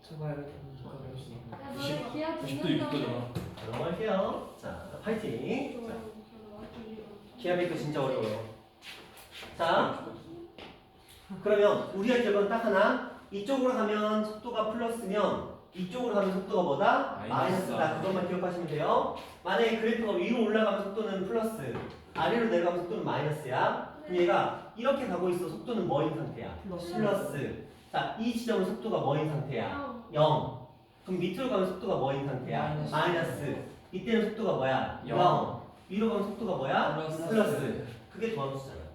제발 이거 해주세요. 야 너네 기아 90도 듣는다며. 6도잖아. 넘어갈게요. 자, 파이팅. 자, 기하 베이커 진짜 어려워요. 자, 그러면 우리가 기억은 딱 하나. 이쪽으로 가면 속도가 플러스면 이쪽으로 가면 속도가 뭐다? 마이너스다. 그것만 기억하시면 돼요. 만약에 그래프가 위로 올라가면 속도는 플러스, 아래로 내려가면 속도는 마이너스야. 그럼 얘가 이렇게 가고 있어. 속도는 뭐인 상태야? 플러스. 자, 이 지점은 속도가 뭐인 상태야? 0. 그럼 밑으로 가면 속도가 뭐인 상태야? 마이너스. 이때는 속도가 뭐야? 0. 위로 가면 속도가 뭐야? 플러스. 그게 도함수잖아.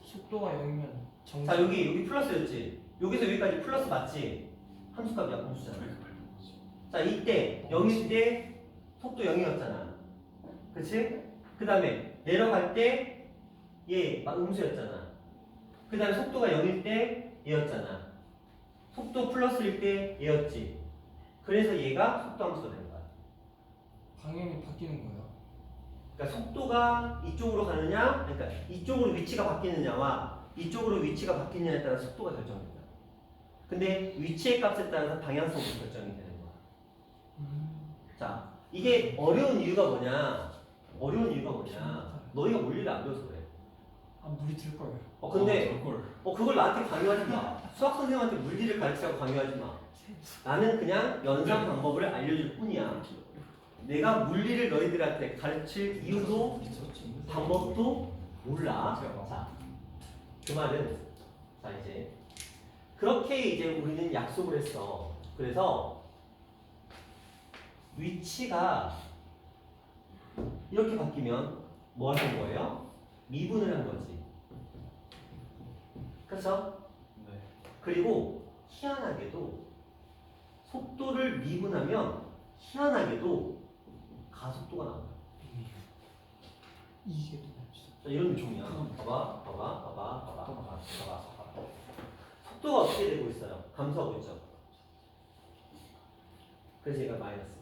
속도가 0이면 정지. 자, 여기 플러스였지. 여기서 여기까지 플러스 맞지? 함수값이야, 함수잖아. 자, 이때 0일 때 속도 0이었잖아. 그치? 그 다음에 내려갈 때 얘 막 음수였잖아. 그 다음에 속도가 0일 때 얘였잖아. 속도 플러스일 때 얘였지. 그래서 얘가 속도 함수가 되는 거야. 방향이 바뀌는 거예요. 그러니까 속도가 이쪽으로 가느냐, 그러니까 이쪽으로 위치가 바뀌느냐와 이쪽으로 위치가 바뀌느냐에 따라 속도가 결정된다. 근데 위치의 값에 따라서 방향성도 결정이 되는 거야. 자, 이게 어려운 이유가 뭐냐? 어려운 이유가 뭐냐? 너희가 물리를 안 배워서 그래. 아 물이 들 거예요. 근데 그걸 나한테 강요하지 마. 수학 선생님한테 물리를 가르치라고 강요하지 마. 나는 그냥 연산 방법을 알려줄 뿐이야. 내가 물리를 너희들한테 가르칠 이유도 방법도 몰라. 자, 그 말은 자 이제 그렇게 이제 우리는 약속을 했어. 그래서 위치가 이렇게 바뀌면 뭐 하는 거예요? 미분을 한 거지. 그렇죠? 네. 그리고 희한하게도 속도를 미분하면 희한하게도 가속도가 나와요. 이게 또 납시다. 자, 이런 느낌이야. 봐봐. 속도가 어떻게 되고 있어요? 감소하고 있죠. 그래서 얘가 마이너스야.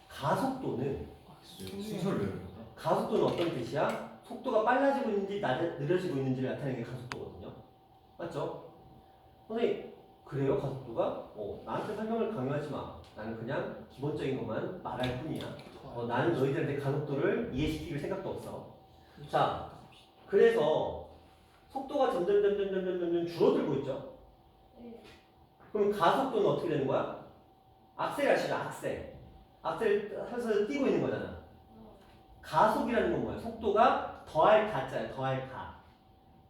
가속도는 순서를 외우는 거다. 가속도는 어떤 뜻이야? 속도가 빨라지고 있는지 느려지고 있는지를 나타내는 게 가속도거든요. 맞죠? 선생님, 그래요? 가속도가? 나한테 설명을 강요하지 마. 나는 그냥 기본적인 것만 말할 뿐이야. 나는 너희들한테 가속도를 이해시킬 생각도 없어. 자, 그래서 속도가 점점 줄어들고 있죠. 그럼 가속도는 어떻게 되는 거야? 악셀 아시죠? 악셀. 악셀 해서 뛰고 있는 거잖아. 가속이라는 건 뭐야? 속도가 더할 가짜야. 더할 가.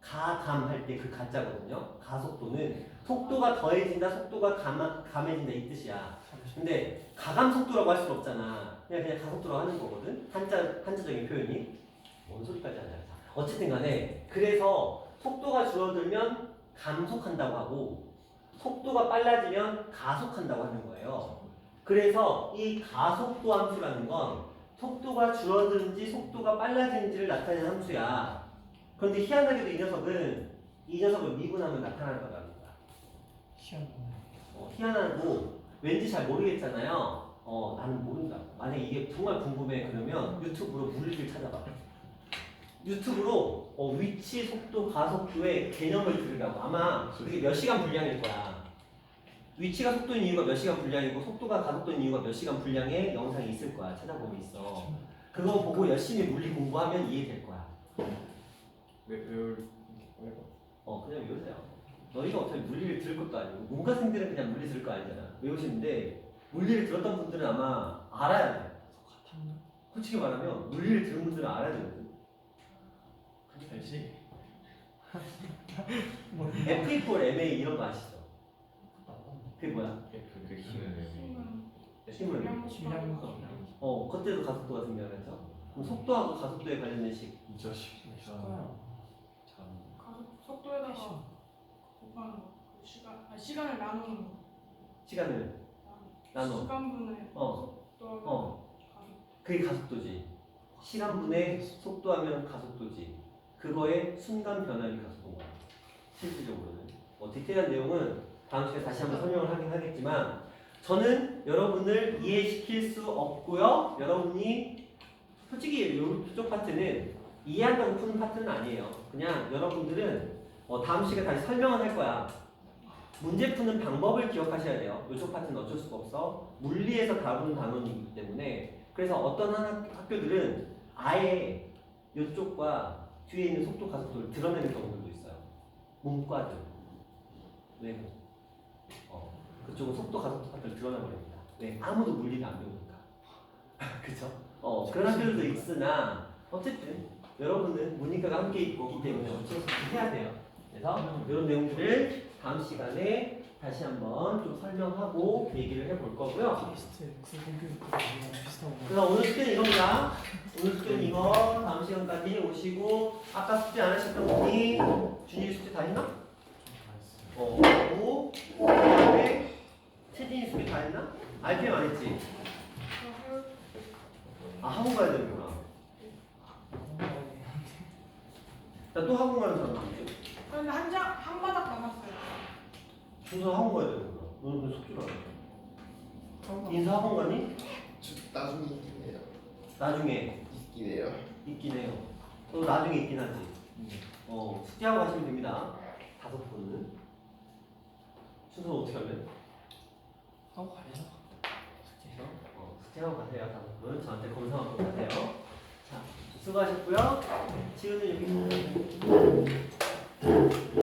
가감 할 때 그 가짜거든요. 가속도는 속도가 더해진다, 속도가 감해진다 이 뜻이야. 근데 가감 속도라고 할 수는 없잖아. 그냥 가속도라고 하는 거거든. 한자적인 표현이. 뭔 소리까지 하냐. 어쨌든 간에 그래서 속도가 줄어들면 감속한다고 하고 속도가 빨라지면 가속한다고 하는 거예요. 그래서 이 가속도 함수라는 건 속도가 줄어드는지 속도가 빨라지는지를 나타내는 함수야. 그런데 희한하게도 이 녀석을 미분하면 나타날 거라는 거야. 희한하고 왠지 잘 모르겠잖아요. 나는 모른다. 만약에 이게 정말 궁금해 그러면 유튜브로 물리를 찾아봐. 유튜브로 위치, 속도, 가속도의 개념을 들으라고. 아마 그게 몇 시간 분량일 거야. 위치가 속도인 이유가 몇 시간 분량이고 속도가 가속도인 이유가 몇 시간 분량의 영상이 있을 거야. 찾아보면 있어. 그거 보고 열심히 물리 공부하면 이해될 거야. 외울 그냥 외우세요. 너희가 어차피 물리를 들을 것도 아니고 문과생들은 그냥 물리 들을 거 아니잖아. 외우시는데 물리를 들었던 분들은 아마 알아야 돼. 솔직히 말하면 물리를 들은 분들은 알아야 되거든. 알지? F equal MA 이런 거 아시죠? 그게 뭐야? 그 힘은 힘을. 그때도 가속도가 생겨나죠? 그럼 속도하고 가속도에 관련된 식. 이 자식. 속도에다가 곱하는 거. 시간을 나누는 거. 시간을 나눠. 시간분의 속도하고 가속. 그게 가속도지. 시간분의 속도하면 가속도지. 그거의 순간 변화율이 가속도인 거야. 실질적으로는. 디테일한 내용은 다음 시간에 다시 한번 설명을 하긴 하겠지만 저는 여러분을 이해시킬 수 없고요. 여러분이 솔직히 이쪽 파트는 이해한다고 푸는 파트는 아니에요. 그냥 여러분들은 다음 시간에 다시 설명을 할 거야. 문제 푸는 방법을 기억하셔야 돼요. 이쪽 파트는 어쩔 수가 없어. 물리에서 다루는 단원이기 때문에. 그래서 어떤 학교들은 아예 이쪽과 뒤에 있는 속도 가속도를 드러내는 경우들도 있어요. 문과들. 외모. 그쪽은 속도 가속도 파트를 드러내버립니다. 왜? 아무도 물리를 안 배우니까. 그쵸? 그런 학교들도 있으나 어쨌든 여러분은 문이과가 함께 있기 때문에 어쩔 수 없이 해야 돼요. 그래서 이런 내용들을 다음 시간에 다시 한번 좀 설명하고 얘기를 해볼 거고요. 테스트 그 공교육 비슷한 거. 그래서 오늘 숙제는 이겁니다. 오늘 숙제는 이거 다음 시간까지 오시고 아까 숙제 안 하셨던 분이 준이 숙제 다 했나? 하고 그다음에 채진이 숙제 다 했나? RPM 안 했지? 아 학원 가야 되는구나. 나 또 학원 가는 사람 있지? 근데 한 바닥 남았어요. 준서 학원 가야 되는구나. 너는 왜 숙제를 안 해? 인사 학원 가니? 나중에 있긴 해요. 나중에 있긴 해요. 있긴 해요. 또 나중에 있긴 하지. 숙제하고 가시면 됩니다. 5분은. 순서 어떻게 할래? 하고 가려나? 숙제하고 가세요. 5분. 저한테 검사하고 가세요. 자, 수고하셨고요. 지우는 여기.